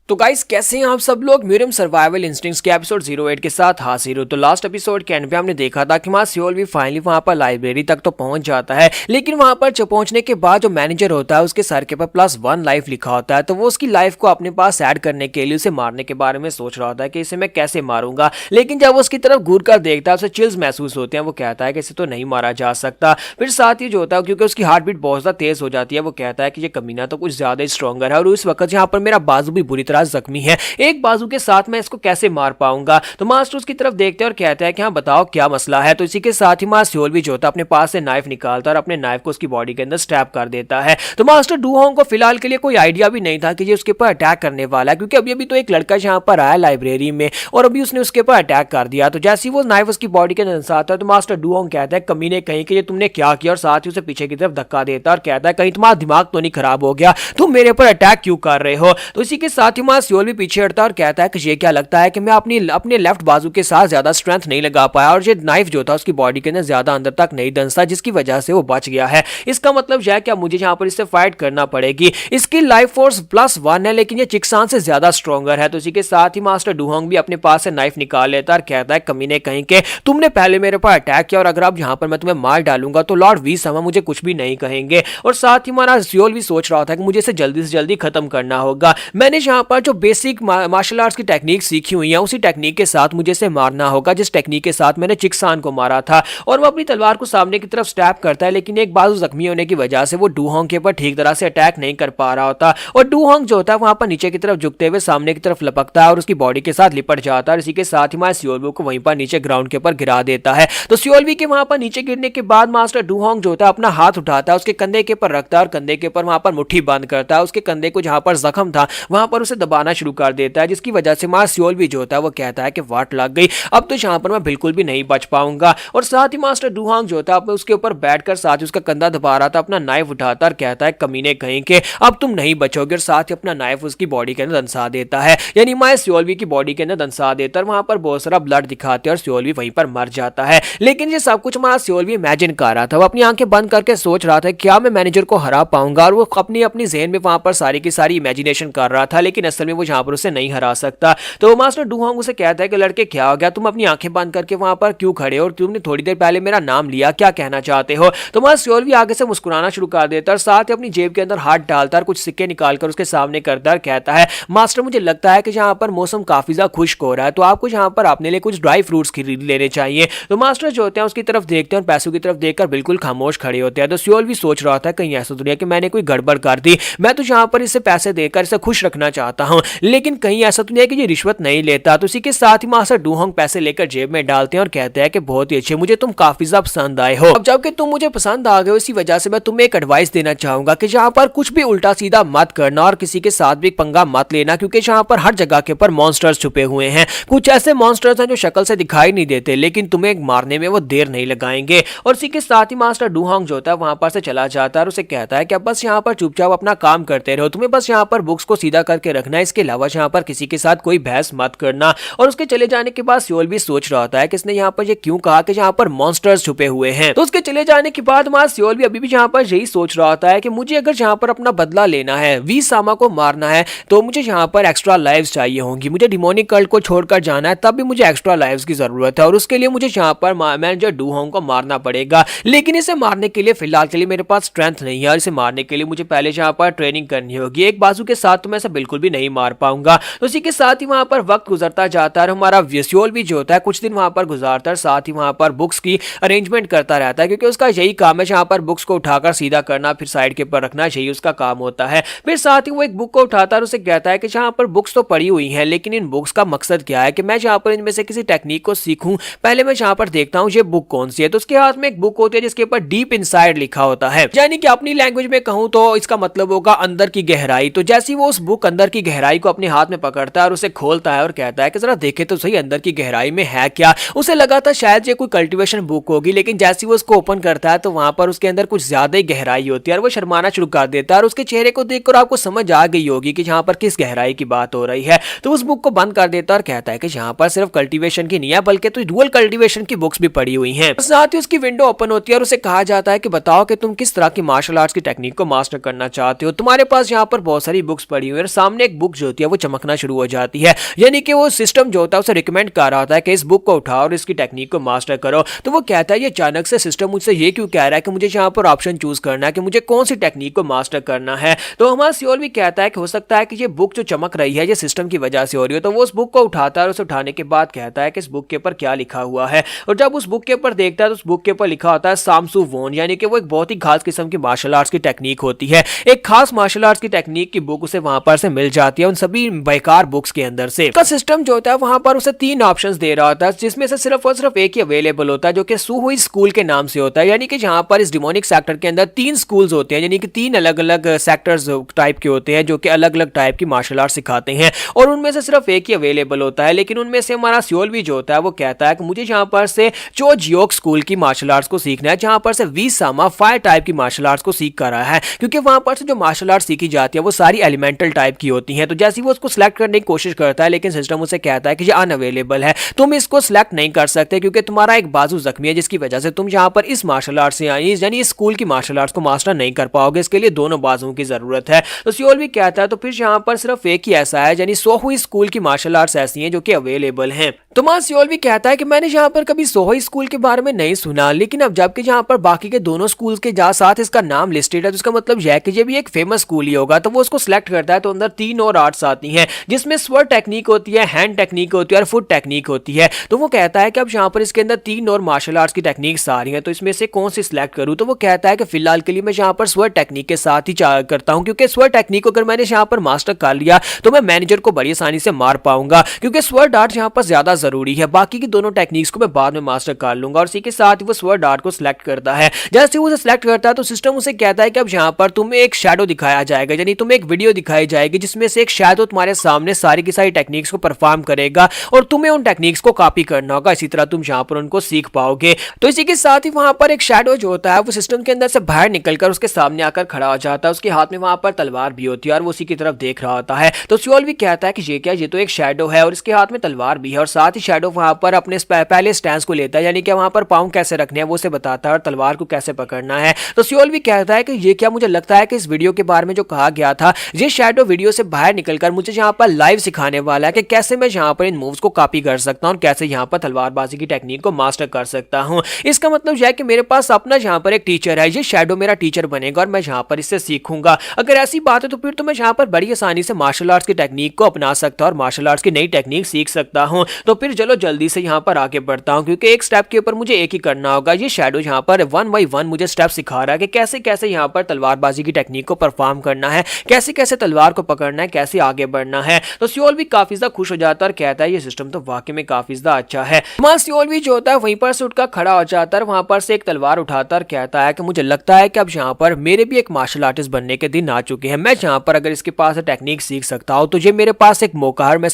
तो गाइस कैसे हैं आप सब लोग। म्यूरियम सर्वाइवल इंस्टिंक्ट्स के एपिसोड 08 के साथ हाजिर हो। तो लास्ट एपिसोड के एंड पे हमने देखा था कि सियोल भी फाइनली वहां पर लाइब्रेरी तक तो पहुंच जाता है, लेकिन वहां पर पहुंचने के बाद जो मैनेजर होता है उसके सर के पर +1 लाइफ लिखा होता है। तो वो उसकी लाइफ को अपने पास ऐड करने के लिए उसे मारने के बारे में सोच रहा होता है कि इसे मैं कैसे मारूंगा, लेकिन जब वो उसकी तरफ घूर कर देखता है उसे चिल्स महसूस होते हैं। वो कहता है कि इसे तो नहीं मारा जा सकता। फिर साथ ही जो होता है क्योंकि उसकी हार्ट बीट बहुत ज्यादा तेज हो जाती है, वो कहता है कि ये कमीना तो कुछ ज्यादा ही स्ट्रॉन्गर है और उस वक्त यहाँ पर मेरा बाजू भी बुरी तरह जख्मी है, एक बाजू के साथ मैं इसको कैसे मार पाऊंगा। तो मास्टर उसकी तरफ देखते हैं और कहता है कि हाँ बताओ क्या मसला है। तो इसी के साथ ही सियोल भी जो होता है अपने पास से नाइफ निकालता है और अपने नाइफ को उसकी बॉडी के अंदर स्टैब कर देता है। तो मास्टर डूहोंग को फिलहाल के लिए कोई आइडिया भी नहीं था कि ये उसके ऊपर अटैक करने वाला है, क्योंकि अभी अभी तो एक लड़का यहाँ पर आया लाइब्रेरी में और अभी उसने उसके ऊपर अटैक कर दिया। तो जैसे ही वो नाइफ उसकी बॉडी के अंदर आता है तो मास्टर डूहोंग कहता है कमीने कहीं कि ये तुमने क्या किया, और साथ ही उसे पीछे की तरफ धक्का देता है और कहता है कहीं तुम्हारा दिमाग तो नहीं खराब हो गया, तुम मेरे पर अटैक क्यों कर रहे हो। तो इसी के साथ ही सियोल भी पीछे हटता है और कहता है कि ये क्या लगता है कि मैं अपने लेफ्ट बाजू के साथ ज्यादा स्ट्रेंथ नहीं लगा पाया और ये नाइफ जो था उसकी बॉडी के अंदर ज्यादा अंदर तक नहीं दंसता, जिसकी वजह से वो बच गया है। इसका मतलब यह है कि मुझे यहाँ पर इससे फाइट करना पड़ेगी। इसकी लाइफ फोर्स +1 है, लेकिन ये चिक्सान से ज्यादा स्ट्रॉन्गर है। तो इसी के साथ ही मास्टर डूहोंग भी अपने पास से नाइफ निकाल लेता है और कहता है कमीने कहीं के तुमने पहले मेरे पर अटैक किया और अगर अब यहाँ पर मैं तुम्हें मार डालूंगा तो लॉर्ड वी समा मुझे कुछ भी नहीं कहेंगे। और साथ ही हमारा सियोल भी सोच रहा था कि मुझे इसे जल्दी से जल्दी खत्म करना होगा। मैंने यहाँ पर जो बेसिक मार्शल आर्ट्स की टेक्निक सीखी हुई है उसी टेक्निक के साथ मुझे इसे मारना होगा जिस टेक्निक के साथ मैंने चिक्सान को मारा था। और वो अपनी तलवार को सामने की तरफ स्टैब करता है, लेकिन एक बाजू जख्मी होने की वजह से वो डूहोंग के ऊपर ठीक तरह से अटैक नहीं कर पा रहा होता और डूहोंग जो होता है वहां पर नीचे की तरफ झुकते हुए सामने की तरफ लपकता है और उसकी बॉडी के साथ लिपट जाता है। इसी के साथ ही सियोलवी को वहीं पर नीचे ग्राउंड के ऊपर गिरा देता है। तो सियोलवी के वहां पर नीचे गिरने के बाद मास्टर डूहोंग जो होता है अपना हाथ उठाता है, उसके कंधे के ऊपर रखता है और कंधे के ऊपर वहां पर मुट्ठी बंद करता है। उसके कंधे को जहां पर जख्म था वहां पर उसे दबाना शुरू कर देता है, जिसकी वजह से सियोलवी जो होता है वो कहता है कि वाट लग गई, अब तो यहाँ पर मैं बिल्कुल भी नहीं बच पाऊंगा। और साथ ही मास्टर डूहोंग जो था उसके ऊपर बैठकर साथ ही उसका कंधा दबा रहा था, अपना नाइफ उठाता और कहता है कमीने कहीं के अब तुम नहीं बचोगे, और साथ ही अपना नाइफ उसकी बॉडी के अंदर दंसा देता है, यानी सियोलवी की बॉडी के अंदर दंसा देता है। वहां पर बहुत सारा ब्लड दिखाते हैं और सियोलवी वहीं पर मर जाता है। लेकिन ये सब कुछ हमारा सियोलवी इमेजिन कर रहा था, वो अपनी आंखें बंद करके सोच रहा था क्या मैं मैनेजर को हरा पाऊंगा, और वो अपनी ज़हन में वहां पर सारी की सारी इमेजिनेशन कर रहा था, लेकिन असल में वो यहाँ पर उसे नहीं हरा सकता। तो मास्टर डूहोंग उसे कहता है कि लड़के क्या हो गया, तुम अपनी आंखें बंद करके वहां पर क्यों खड़े हो और तुमने थोड़ी देर पहले मेरा नाम लिया, क्या कहना चाहते हो। तो सियोलवी आगे से मुस्कुराना शुरू कर देता है और साथ ही अपनी जेब के अंदर हाथ डालता है, कुछ सिक्के निकालकर उसके सामने करता है, कहता है मास्टर मुझे लगता है कि यहाँ पर मौसम काफी ज्यादा खुश्क हो रहा है, तो आपको यहाँ पर अपने लिए कुछ ड्राई फ्रूट्स खरीद लेने चाहिए। तो मास्टर जो होते हैं उसकी तरफ देखते हैं और पैसों की तरफ देखकर बिल्कुल खामोश खड़े होते हैं। तो सियोलवी सोच रहा था कहीं ऐसा दुनिया कि मैंने कोई गड़बड़ कर दी, मैं तो यहाँ पर इसे पैसे देकर इसे खुश रखना चाहता हूँ, लेकिन कहीं ऐसा दुनिया कि ये रिश्वत नहीं लेता। तो इसी के साथ ही मास्टर डूहोंग पैसे लेकर जेब में डालते हैं और कहते हैं कि बहुत ही अच्छे, मुझे तुम काफी ज्यादा पसंद आए हो। अब जबकि तुम मुझे पसंद आ गए हो इसी वजह से मैं तुम्हें एक एडवाइस देना चाहूंगा कि यहाँ पर कुछ भी उल्टा सीधा मत करना और किसी के साथ भी पंगा मत लेना, क्योंकि यहाँ पर हर जगह के ऊपर मॉन्स्टर्स छुपे हुए हैं। कुछ ऐसे मॉन्स्टर्स हैं जो शक्ल से दिखाई नहीं देते, लेकिन तुम्हें मारने में वो देर नहीं लगाएंगे। और इसी के साथ ही मास्टर डूहोंग जो होता है वहां पर से चला जाता है और उसे कहता है कि अब बस यहाँ पर चुपचाप अपना काम करते रहो, तुम्हें बस यहाँ पर बुक्स को सीधा करके रखना है, इसके अलावा यहाँ पर किसी के साथ कोई बहस मत करना। और उसके चले जाने के बाद सियोल भी सोच रहा होता है कि इसने यहाँ पर ये क्यों कहा कि यहाँ पर मॉन्स्टर्स छुपे हुए हैं। तो उसके चले जाने के बाद सियोल भी अभी भी यहाँ पर यही सोच रहा होता है कि मुझे अगर यहाँ पर अपना बदला लेना है, वी सामा को मारना है, तो मुझे यहाँ पर एक्स्ट्रा लाइव्स चाहिए होंगी, मुझे डिमोनिक कल्ट को छोड़कर जाना है, तब भी मुझे एक्स्ट्रा लाइव्स की जरूरत है और उसके लिए मुझे यहाँ पर मैनेजर डूहोंग को मारना पड़ेगा। लेकिन इसे मारने के लिए फिलहाल के लिए मेरे पास स्ट्रेंथ नहीं है और इसे मारने के लिए मुझे पहले यहाँ पर ट्रेनिंग करनी होगी। एक बाजू के साथ तो मैं इसे बिल्कुल भी नहीं मार पाऊंगा। तो इसी के साथ ही वहां पर वक्त गुजरता जाता है, हमारा विजुअल भी जो होता है कुछ दिन वहां पर गुजारता है, साथ ही वहां पर बुक्स की अरेंजमेंट करता रहता है, क्योंकि उसका यही काम है जहां पर बुक्स को उठाकर सीधा करना, फिर साइड के ऊपर रखना, यही उसका काम होता है। फिर साथ ही वो एक बुक को उठाता है और उसे कहता है कि जहां पर बुक्स तो पड़ी हुई हैं, लेकिन इन बुक्स का मकसद क्या है कि मैं जहां पर इनमें से किसी टेक्निक को सीखूं, पहले मैं जहां पर देखता हूं ये बुक कौन सी है। तो उसके हाथ में एक बुक होती है जिसके ऊपर डीप इनसाइड लिखा होता है, यानी कि अपनी लैंग्वेज में कहूं तो इसका मतलब होगा अंदर की गहराई। तो जैसे वो उस बुक अंदर की गहराई को अपने हाथ में पकड़ता है और उसे खोलता है और कहता है कि जरा देखे तो सही अंदर की गहराई में है क्या। उसे लगा था शायद ये कोई कल्टीवेशन बुक होगी, लेकिन जैसे वो उसको ओपन करता है तो वहां पर उसके अंदर कुछ ज्यादा ही गहराई होती है और वो शर्माना शुरू कर देता है। और उसके चेहरे को देखकर आपको समझ आ गई होगी कि जहां पर किस गहराई की बात हो रही है। तो उस बुक को बंद कर देता है और कहता है कि जहां पर सिर्फ कल्टीवेशन की नहीं है बल्कि तो डुअल कल्टीवेशन की बुक्स भी पड़ी हुई हैं। साथ ही उसकी विंडो ओपन होती है और उसे कहा जाता है कि बताओ कि तुम किस तरह की मार्शल आर्ट्स की टेक्निक को मास्टर करना चाहते हो। तुम्हारे पास यहाँ पर बहुत सारी बुक्स पड़ी हुई है और सामने एक बुक जो होती है वो चमकना शुरू हो जाती है, यानी कि वो सिस्टम जो होता है उसे रिकमेंड कर रहा होता है कि इस बुक को उठाओ और इसकी टेक्निक को मास्टर करो। तो वो कहता है ये अचानक से सिस्टम मुझसे ये क्यों कह रहा है कि मुझे यहाँ पर ऑप्शन चूज करना है कि मुझे कौन सी टेक्निक को मास्टर करना है। तो हमारा सियोल भी कहता है कि हो सकता है कि ये बुक जो चमक रही है ये सिस्टम की वजह से हो रही है। तो वो उस बुक को उठाता है और उसे उठाने के बाद कहता है कि इस बुक के ऊपर क्या लिखा हुआ है। और जब उस बुक के ऊपर देखता है तो उस बुक के ऊपर लिखा होता है सामसू वोन, यानी कि वो एक बहुत ही खास किस्म की मार्शल आर्ट्स की टेक्निक होती है। एक खास मार्शल आर्ट्स की टेक्निक की बुक उसे वहां पर से मिल जाती है उन सभी बेकार बुक्स के अंदर से। उसका सिस्टम जो होता है वहां पर उसे 3 ऑप्शंस दे रहा होता है, जिसमें से सिर्फ और सिर्फ एक ही अवेलेबल होता है जो कि सुहुई स्कूल के नाम से होता है, यानी कि जहां पर इस डिमोनिक सेक्टर के अंदर 3 स्कूल्स होते हैं, यानी कि 3 अलग अलग सेक्टर्स टाइप के होते हैं जो कि अलग अलग टाइप की मार्शल आर्ट सिखाते हैं और उनमें से सिर्फ एक ही अवेलेबल होता है। लेकिन उनमें से हमारा सियोल भी जो होता है वो कहता है कि मुझे जहां पर से चो जियोक स्कूल की मार्शल आर्ट्स को सीखना है, जहां पर से वी सामा फायर टाइप की मार्शल आर्ट्स को सीख कर रहा है, क्योंकि वहां पर से जो मार्शल आर्ट सीखी जाती है वो सारी एलिमेंटल टाइप की होती हैं। तो जैसे वो उसको सिलेक्ट करने की कोशिश करता है लेकिन सिस्टम उसे कहता है कि ये अनअवेलेबल है, तुम इसको सिलेक्ट नहीं कर सकते क्योंकि तुम्हारा एक बाजू जख्मी है, जिसकी वजह से तुम यहाँ पर इस मार्शल आर्ट से यानी इस स्कूल की मार्शल आर्ट्स को मास्टर नहीं कर पाओगे, इसके लिए दोनों बाजुओं की जरूरत है। तो सियोल भी कहता है तो फिर यहाँ पर सिर्फ एक ही ऐसा है, यानी सोहुई स्कूल की मार्शल आर्ट्स ऐसी हैं जो कि अवेलेबल हैं। तो मां सियोल भी कहता है कि मैंने यहाँ पर कभी सोहुई स्कूल के बारे में नहीं सुना, लेकिन अब जबकि यहाँ पर बाकी के दोनों स्कूल के साथ इसका नाम लिस्टेड है तो इसका मतलब यह है कि ये भी एक फेमस स्कूल ही होगा। तो वो उसको सिलेक्ट करता है तो अंदर 3 और आर्ट्स आती हैं, जिसमें स्वर टेक्निक होती है, हैंड टेक्निक होती है और फुट टेक्निक होती है। तो वो कहता है कि अब यहाँ पर इसके अंदर 3 और मार्शल आर्ट्स की टेक्निक्स आ रही हैं, तो इसमें से कौन सी सिलेक्ट करूँ। तो वो कहता है कि फिलहाल के लिए मैं यहाँ पर स्वर टेक्निक के साथ ही करता हूँ, क्योंकि स्वर टेक्निक को अगर मैंने यहाँ पर मास्टर कर लिया तो मैं मैनेजर को बड़ी आसानी से मार पाऊंगा, क्योंकि स्वर आर्ट यहाँ पर ज्यादा जरूरी है। बाकी की दोनों टेक्निक्स को मैं बाद में मास्टर कर लूंगा। और इसी के साथ वो स्वर आर्ट को सिलेक्ट करता है। जैसे वो उसे सिलेक्ट करता है तो सिस्टम उसे कहता है कि अब यहाँ पर तुम्हें एक शैडो दिखाया जाएगा, यानी तुम्हें एक वीडियो दिखाई जाएगी जिसमें से एक शैडो तुम्हारे सामने सारी की सारी टेक्निक्स को परफॉर्म करेगा और तुम्हें उन टेक्निक्स को कॉपी करना होगा, इसी तरह तुम यहाँ पर उनको सीख पाओगे। तो इसी के साथ ही वहां पर एक शैडो जो होता है वो सिस्टम के अंदर से बाहर निकलकर उसके सामने आकर खड़ा हो जाता है। उसके हाथ में वहां पर तलवार भी होती है और वो उसी की तरफ देख रहा होता है। तो सियोल भी कहता है कि ये क्या, ये तो एक शैडो है और इसके हाथ में तलवार भी है। और साथ ही शैडो वहां पर अपने पहले स्टैंस को लेता है, यानी कि वहां पर पाँव कैसे रखने हैं वो उसे बताता है और तलवार को कैसे पकड़ना है। तो सियोल भी कहता है कि ये क्या, मुझे लगता है कि इस वीडियो के बारे में जो कहा गया था ये शैडो वीडियो से बाहर निकलकर मुझे यहाँ पर लाइव सिखाने वाला है कि कैसे मैं यहाँ पर इन मूव्स को कॉपी कर सकता हूँ और कैसे यहाँ पर तलवारबाजी की टेक्निक को मास्टर कर सकता हूँ। इसका मतलब यह है कि मेरे पास अपना यहाँ पर एक टीचर है, ये शैडो मेरा टीचर बनेगा और मैं यहाँ पर इससे सीखूंगा। अगर ऐसी बात है तो फिर तो मैं यहाँ पर बड़ी आसानी से मार्शल आर्ट्स की टेक्निक को अपना सकता हूँ और मार्शल आर्ट्स की नई टेक्निक सीख सकता हूँ। तो फिर चलो जल्दी से यहाँ पर आगे बढ़ता हूँ, क्योंकि एक स्टेप के ऊपर मुझे एक ही करना होगा। ये शैडो यहाँ पर 1 by 1 मुझे स्टेप सिखा रहा है कि कैसे कैसे यहाँ पर तलवारबाजी की टेक्निक को परफॉर्म करना है, कैसे कैसे तलवार को पकड़ना है, कैसे आगे बढ़ना है। तो सियोल भी काफी ज्यादा खुश हो जाता है और कहता है ये सिस्टम तो वाकई में काफी ज्यादा अच्छा है। सियोल भी जो होता है वहीं पर से उठकर खड़ा हो जाता है, वहां पर से एक तलवार उठाता है और कहता है कि मुझे लगता है कि अब यहाँ पर मेरे भी एक मार्शल आर्टिस्ट बनने के दिन आ चुके हैं। मैं यहाँ पर अगर इसके पास टेक्निक सीख सकता हूँ तो ये मेरे पास एक मौका है, मैं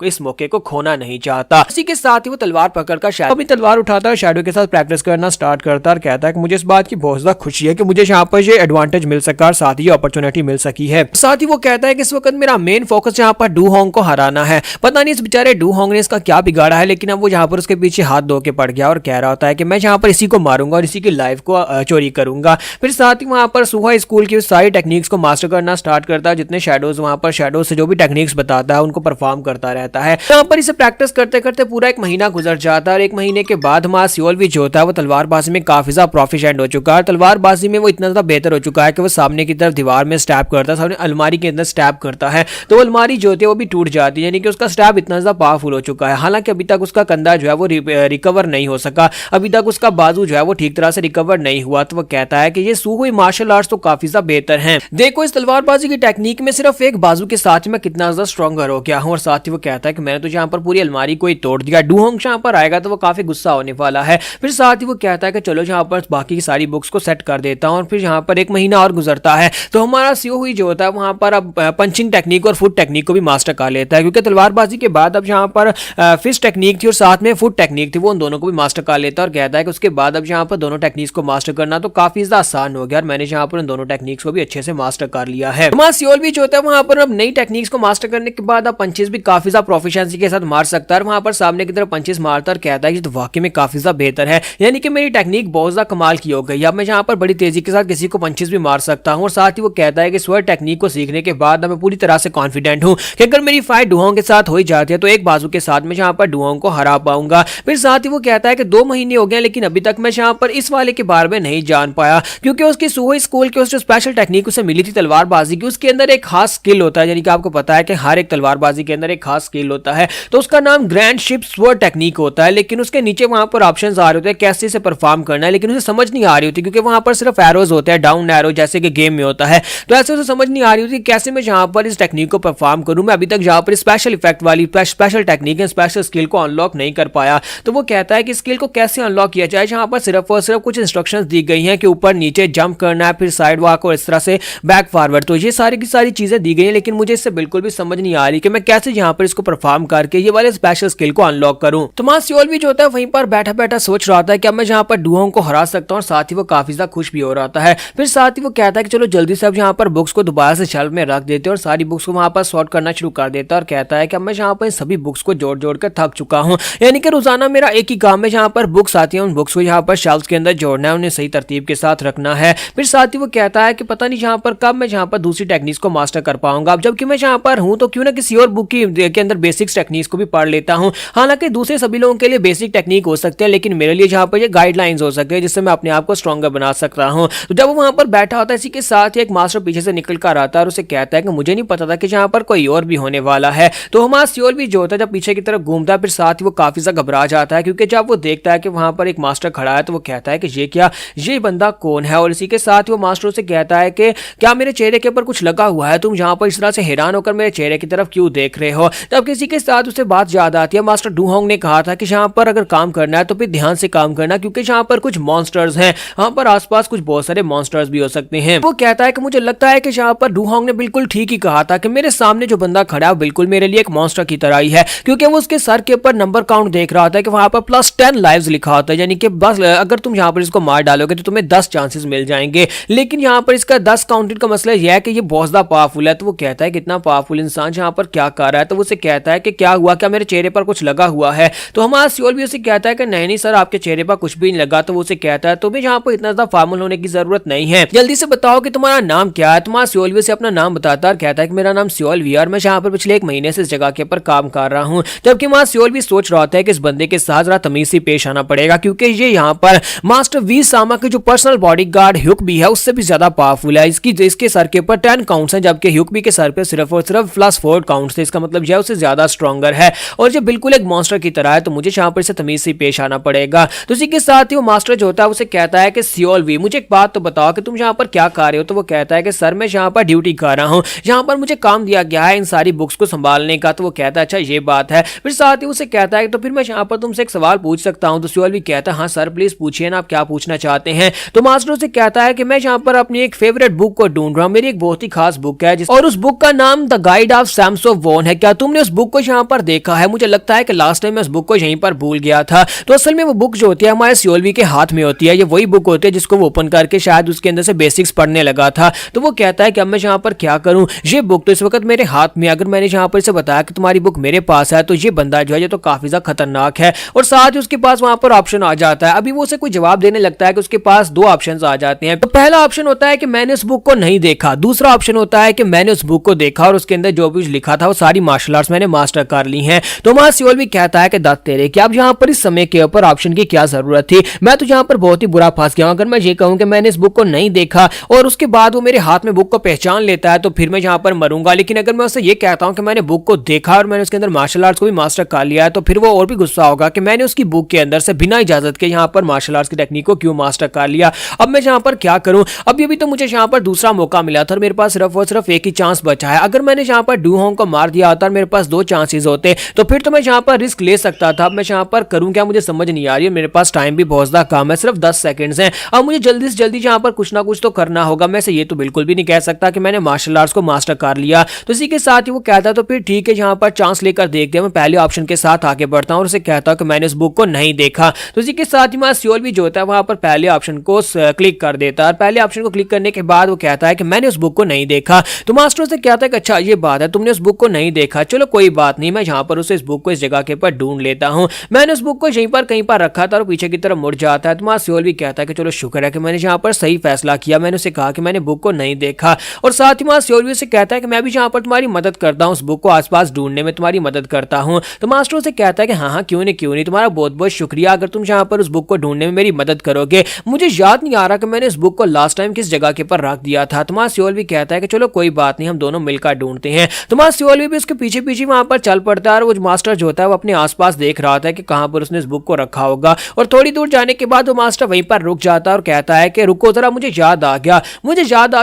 इस मौके को खोना नहीं चाहता। इसी के साथ ही वो तलवार पकड़कर शैडो अपनी तलवार उठाता है, शैडो के साथ प्रैक्टिस करना स्टार्ट करता है और कहता है कि मुझे इस बात की बहुत ज्यादा खुशी है कि मुझे यहाँ पर ये एडवांटेज मिल सका और साथ ही अपॉर्चुनिटी मिल सकी है। साथ ही वो कहता है कि इस वक्त मेरा मेन फोकस यहाँ पर डू होंग को हराना है। पता नहीं इस बेचारे डू होंग ने इसका क्या बिगाड़ा है, लेकिन अब वो यहाँ पर उसके पीछे हाथ धो के पड़ गया और कह रहा होता है कि मैं यहाँ पर इसी को मारूंगा और इसी की लाइफ को चोरी करूंगा। फिर साथ ही वहां पर सुहा स्कूल की सारी टेक्निक्स को मास्टर करना स्टार्ट करता है। जितने शैडोज वहां पर शैडो से जो भी टेक्निक्स बताता है उनको परफॉर्म करता रहता है। यहाँ पर इसे प्रैक्टिस करते करते करते पूरा एक महीना गुजर जाता है और एक महीने के बाद हमारा सियोल भी जो होता है वो तलवारबाजी में काफी ज्यादा प्रोफिशिएंट हो चुका है। तलवारबाजी में वो इतना ज्यादा बेहतर हो चुका है कि वो सामने की तरफ दीवार में स्टैब करता है, सामने अलमारी के अंदर स्टैब करता है तो वो अलमारी जो होती है वो भी टूट जाती है, यानी कि उसका स्टैब इतना ज्यादा पावरफुल हो चुका है। हालांकि अभी तक उसका कंधा जो है वो रिकवर नहीं हो सका, अभी तक उसका बाजू जो है वो ठीक तरह से रिकवर नहीं हुआ। तो वो कहता है कि ये सुहुई मार्शल आर्ट्स तो काफी ज्यादा बेहतर है, देखो इस तलवारबाजी की टेक्निक में सिर्फ एक बाजू के साथ मैं कितना ज्यादा स्ट्रॉन्गर हो गया हूँ। और साथ ही वो कहता है कि मैंने तो यहाँ पर पूरी अलमारी को ही तोड़ दिया। डूहोंग यहाँ पर आएगा तो वो काफी गुस्सा होने वाला है। फिर साथ ही वो कहता है कि चलो यहाँ पर बाकी की सारी बुक्स को सेट कर देता हूँ। और फिर यहाँ पर एक महीना और गुजरता है तो हमारा सियोहुई जो होता है वहां पर अब पंचिंग टेक्निक और फुट टेक्निक को भी मास्टर कर लेता है, क्योंकि तलवारबाजी के बाद अब यहाँ पर फिस्ट टेक्निक थी और साथ में फुट टेक्निक थी, वो उन दोनों को भी मास्टर कर लेता है। और कहता है कि उसके बाद अब यहाँ पर दोनों टेक्निक्स को मास्टर करना तो काफी ज्यादा आसान हो गया और मैंने यहाँ पर उन दोनों टेक्निक्स को भी अच्छे से मास्टर कर लिया है। हमारा सियोल भी जो होता है वहां पर अब नई टेक्निक्स को मास्टर करने के बाद अब पंचेस भी काफी ज्यादा प्रोफिशिएंसी के साथ मार सकता है। वहां पर सामने की तरफ पंचेस मारता और कहता है कि तो वाकई में काफी ज्यादा बेहतर है, यानी कि मेरी टेक्निक बहुत ज्यादा कमाल की हो गई। अब मैं यहाँ पर बड़ी तेजी के साथ किसी को पंचेस भी मार सकता हूँ। और साथ ही वो कहता है कि स्वर्ड टेक्निक को सीखने के बाद मैं पूरी तरह से कॉन्फिडेंट हूँ कि अगर मेरी फाइट डुहोंग के साथ हो ही जाती है तो एक बाजू के साथ मैं यहाँ पर डुहोंग को हरा पाऊंगा। फिर साथ ही वो कहता है कि 2 महीने हो गए लेकिन अभी तक मैं यहाँ पर इस वाले के बारे में नहीं जान पाया, क्योंकि उसकी सुहुई स्कूल की जो स्पेशल टेक्निक उसे मिली थी तलवारबाजी की, उसके अंदर एक खास स्किल होता है, यानी कि आपको पता है कि हर एक तलवारबाजी के अंदर एक खास स्किल होता है, तो उसका नाम ग्रैंड शिप स्वर्ड टेक्निक होता है। लेकिन उसके नीचे वहां पर ऑप्शंस आ रहे होते हैं कैसे इसे परफॉर्म करना है, लेकिन उसे समझ नहीं आ रही होती क्योंकि वहां पर सिर्फ एरोज होते हैं, डाउन एरो जैसे कि गेम में होता है। तो ऐसे उसे समझ नहीं आ रही होती कैसे मैं यहाँ पर इस टेक्निक को परफॉर्म करूं। मैं अभी तक यहाँ पर स्पेशल इफेक्ट वाली स्पेशल टेक्निक है, स्पेशल स्किल को अनलॉक नहीं कर पाया। तो वो कहता है कि स्किल को कैसे अनलॉक किया जाए, जहां पर सिर्फ और सिर्फ कुछ इंस्ट्रक्शंस दी गई हैं कि ऊपर नीचे जंप करना है, फिर साइड वॉक और इस तरह से बैक फॉरवर्ड। तो ये सारी की सारी चीजें दी गई हैं, लेकिन मुझे इससे बिल्कुल भी समझ नहीं आ रही कि मैं कैसे यहाँ पर इसको परफॉर्म करके ये वाले स्पेशल स्किल को अनलॉक करूं। तो मां सियोल भी जो होता है वहीं पर बैठा बैठा सोच रहा था कि अब मैं यहाँ पर डुहोंग को हरा सकता हूँ, और साथ ही वो काफी ज्यादा खुश भी हो रहा है। फिर साथ ही वो कहता है कि चलो जल्दी से अब यहाँ पर बुक्स को दोबारा से शेल्फ में रख देते हैं और सारी बुक्स को वहां पर सॉर्ट करना शुरू कर देता है। और कहता है कि अब मैं यहाँ पर सभी बुक्स को जोड़ जोड़ कर थक चुका हूँ, यानी कि रोजाना मेरा एक ही काम है, जहाँ पर बुक्स आती है उन बुक्स को यहाँ पर शेल्फ के अंदर जोड़ना है, उन्हें सही तरतीब के साथ रखना है। फिर साथ ही वो कहता है कि पता नहीं यहाँ पर कब मैं यहाँ पर दूसरी टेक्निक्स को मास्टर कर पाऊंगा। अब जबकि मैं यहाँ पर हूँ तो क्यों ना किसी और बुक के अंदर बेसिक्स टेक्निक्स को भी पढ़ लेता हूँ। हालांकि दूसरे सभी लोगों के लिए बेसिक टेक्निक हो सकते हैं, लेकिन मेरे लिए यहाँ पर ये गाइडलाइंस हो सकते हैं जिससे मैं अपने आप को स्ट्रॉन्गर बना सकता हूँ। तो जब वो वहां पर बैठा होता है इसी के साथ ही एक मास्टर पीछे से निकल कर आता है और उसे कहता है कि मुझे नहीं पता था कि यहाँ पर कोई और भी होने वाला है। तो हमारा सियोल भी जो होता है जब पीछे की तरफ घूमता है फिर साथ ही वो काफी ज्यादा घबरा जाता है, क्योंकि जब वो देखता है कि वहां पर एक मास्टर खड़ा है तो वो कहता है कि ये क्या, ये बंदा कौन है। और इसी के साथ ही वो मास्टर से कहता है कि क्या मेरे चेहरे के ऊपर कुछ लगा हुआ है, तुम यहाँ पर इस तरह से हैरान होकर मेरे चेहरे की तरफ क्यों देख रहे हो। तब किसी के साथ उसे बात याद आती है, मास्टर डुहोंग ने कहा था कि यहाँ पर अगर काम करना है तो फिर ध्यान से काम करना, क्योंकि यहाँ पर कुछ मॉन्स्टर्स हैं, यहाँ पर आसपास कुछ बहुत सारे मॉन्स्टर्स भी हो सकते हैं। वो कहता है कि मुझे लगता है कि यहाँ पर डुहोंग ने बिल्कुल ठीक ही कहा था कि मेरे सामने जो बंदा खड़ा है बिल्कुल मेरे लिए एक मॉन्स्टर की तरह ही है, क्योंकि वो उसके सर के ऊपर नंबर काउंट देख रहा था कि वहां पर +10 लाइव्स लिखा होता है, यानी कि बस अगर तुम यहाँ पर इसको मार डालोगे तो तुम्हें 10 चांसेस मिल जाएंगे। लेकिन यहाँ पर इसका 10 काउंटेड का मसला यह है कि ये बहुत ज्यादा पावरफुल है। तो वो कहता है कितना पावरफुल इंसान यहाँ पर क्या कर रहा है। तो वो उसे कहता है कि क्या हुआ, क्या मेरे चेहरे पर कुछ लगा हुआ है। तो हमारा सियोल भी उसे कहता है कि नहीं नहीं सर, आपके चेहरे पर कुछ भी नहीं लगा। तो वो उसे कहता है तुम्हें यहाँ पर इतना ज्यादा फॉर्मल होने की जरूरत नहीं है, जल्दी से बताओ कि तुम्हारा नाम क्या है। तुम्हारा सियोल भी से अपना नाम बताता है और कहता है कि मेरा नाम सियोल भी है और मैं यहाँ पर पिछले 1 महीने से इस जगह के ऊपर काम कर रहा हूँ। जबकि मां सियोल भी सोच रहा है कि इस बंदे के साथ जरा तमीज से पेश आना पड़ेगा, क्योंकि ये यहाँ पर मास्टर वी सामा के जो पर्सनल बॉडीगार्ड ह्युक भी है उससे भी ज्यादा पावरफुल है। इसके सर के ऊपर 10 काउंट्स हैं, जबकि ह्युक भी के सर पे सिर्फ और सिर्फ +4 काउंट्स थे। इसका मतलब यह उससे ज्यादा स्ट्रॉन्गर है और ये बिल्कुल एक मॉन्स्टर की तरह है, तो मुझे यहाँ पर इसे तमीज से पेश आना पड़ेगा। तो इसी के साथ ही वो मास्टर जो होता है उसे कहता है कि सियोल वी, मुझे एक बात तो बताओ कि तुम यहाँ पर क्या कर रहे हो। तो वो कहता है कि सर मैं यहाँ पर ड्यूटी कर रहा हूँ, यहाँ पर मुझे काम दिया गया है इन सारी बुक्स को संभालने का। तो वो कहता है अच्छा ये बात है। फिर साथ ही उसे कहता है तो फिर मैं यहाँ पर तुमसे एक सवाल पूछ सकता हूँ। तो सियोल भी कहता है हाँ सर प्लीज पूछिए ना, आप क्या पूछना चाहते हैं। तो मास्टर उसे कहता है कि मैं यहाँ पर अपनी एक फेवरेट बुक को ढूंढ रहा हूँ, मेरी एक बहुत ही खास बुक है और उस बुक का नाम द गाइड ऑफ सैम्सो वॉन है। क्या तुमने उस बुक को यहाँ पर देखा है? मुझे लगता है कि लास्ट टाइम मैं उस बुक को यहीं पर भूल गया था। तो असल में वो बुक जो होती है हमारे सियोल के हाथ में होती है, ये वही बुक होती है जिसको वो ओपन करके शायद उसके अंदर से बेसिक्स पढ़ने लगा था। तो वो कहता है कि अब मैं यहाँ पर क्या करूँ, ये बुक तो इस वक्त मेरे हाथ में, अगर मैंने यहाँ पर इसे बताया कि तुम्हारी बुक मेरे पास है तो ये बंदा जो है ये तो काफी ज्यादा खतरनाक है। और साथ ही उसके पास वहां पर ऑप्शन आ जाता है, अभी वो उसे कोई जवाब देने लगता है कि उसके पास 2 ऑप्शन आ जाते हैं। तो पहला ऑप्शन होता है कि मैंने उस बुक को नहीं देखा, दूसरा ऑप्शन होता है कि मैंने उस बुक को देखा और उसके अंदर जो भी लिखा था वो सारी मार्शल आर्ट्स मैंने मास्टर कर ली हैं। तो तुम्हारा सियोल भी कहता है कि दत्त तेरे कि अब यहाँ पर इस समय के ऊपर ऑप्शन की क्या जरूरत थी, मैं तो यहाँ पर बहुत ही बुरा फंस गया हूं। अगर मैं ये कहूँ कि मैंने इस बुक को नहीं देखा और उसके बाद वो मेरे हाथ में बुक को पहचान लेता है तो फिर मैं यहाँ पर मरूंगा, लेकिन अगर मैं उससे ये कहता हूँ कि मैंने बुक को देखा और मैंने उसके अंदर मार्शल आर्ट्स को भी मास्टर कर लिया है तो फिर वो और भी गुस्सा होगा कि मैंने उसकी बुक के अंदर से बिना इजाजत के यहाँ पर मार्शल आर्ट्स की टेक्निक को क्यों मास्टर कर लिया। अब मैं यहाँ पर क्या करूं, अभी अभी तो मुझे यहाँ पर दूसरा मौका मिला था और मेरे पास सिर्फ और सिर्फ एक ही चांस बचा है। अगर मैंने यहाँ पर डू होंग को मार दिया होता और मेरे पास 2 चांसेस होते तो फिर तो मैं यहाँ पर रिस्क ले सकता था। अब मैं यहाँ पर करूं क्या, मुझे समझ नहीं आ रही है। मेरे पास टाइम भी बहुत ज्यादा कम है, सिर्फ 10 सेकंड्स हैं। अब मुझे जल्दी से जल्दी यहाँ पर कुछ ना कुछ तो करना होगा। मैं से ये तो बिल्कुल भी नहीं कह सकता कि मैंने मार्शल आर्ट्स को मास्टर कर लिया। तो इसी के साथ ही वो कहता तो फिर ठीक है, यहाँ पर चांस लेकर देखते हैं। मैं पहले ऑप्शन के साथ आगे बढ़ता हूँ और उसे कहता हूँ कि मैंने इस बुक को नहीं देखा। तो इसी के साथ ही मैं सियोल भी जो होता है वहां पर पहले ऑप्शन को क्लिक कर देता है और पहले ऑप्शन को क्लिक करने के बाद वो कहता है कि मैंने उस बुक को नहीं देखा। तो मास्टर से कहता है कि अच्छा ये बात है, तुमने उस बुक को नहीं देखा, चलो कोई बात नहीं, मैं यहाँ पर उसे इस बुक को इस जगह के ऊपर ढूंढ लेता हूँ। मैंने उस बुक को यहीं पर कहीं पर रखा था और पीछे की तरफ मुड़ जाता है। तो मां सियोल भी कहता है कि चलो शुक्र है कि मैंने यहाँ पर सही फैसला किया, मैंने उसे कहा कि मैंने बुक को नहीं देखा। और साथ ही मां सियोल भी उसे कहता है कि मैं भी यहाँ पर तुम्हारी मदद करता हूँ, उस बुक को आसपास ढूंढने में तुम्हारी मदद करता हूँ। तो मास्टर से कहता है कि हाँ क्यों नहीं, तुम्हारा बहुत बहुत शुक्रिया, अगर तुम यहाँ पर उस बुक को ढूंढने में मेरी मदद करोगे। मुझे याद नहीं आ रहा कि मैंने इस बुक को लास्ट टाइम किस जगह के पर रख दिया था। तो मां सियोल भी कहता है कि चलो कोई बात नहीं, हम दोनों मिलकर ढूंढते हैं। तो मां सियोल भी उसके पीछे पीछे वहां पर चल पड़ता है और वो मास्टर जो होता है वो अपने आसपास देख रहा था कि कहां पर उसने इस बुक को रखा होगा। और थोड़ी दूर जाने के बाद वो मास्टर वहीं पर रुक जाता है और कहता है कि रुको जरा, मुझे याद आ गया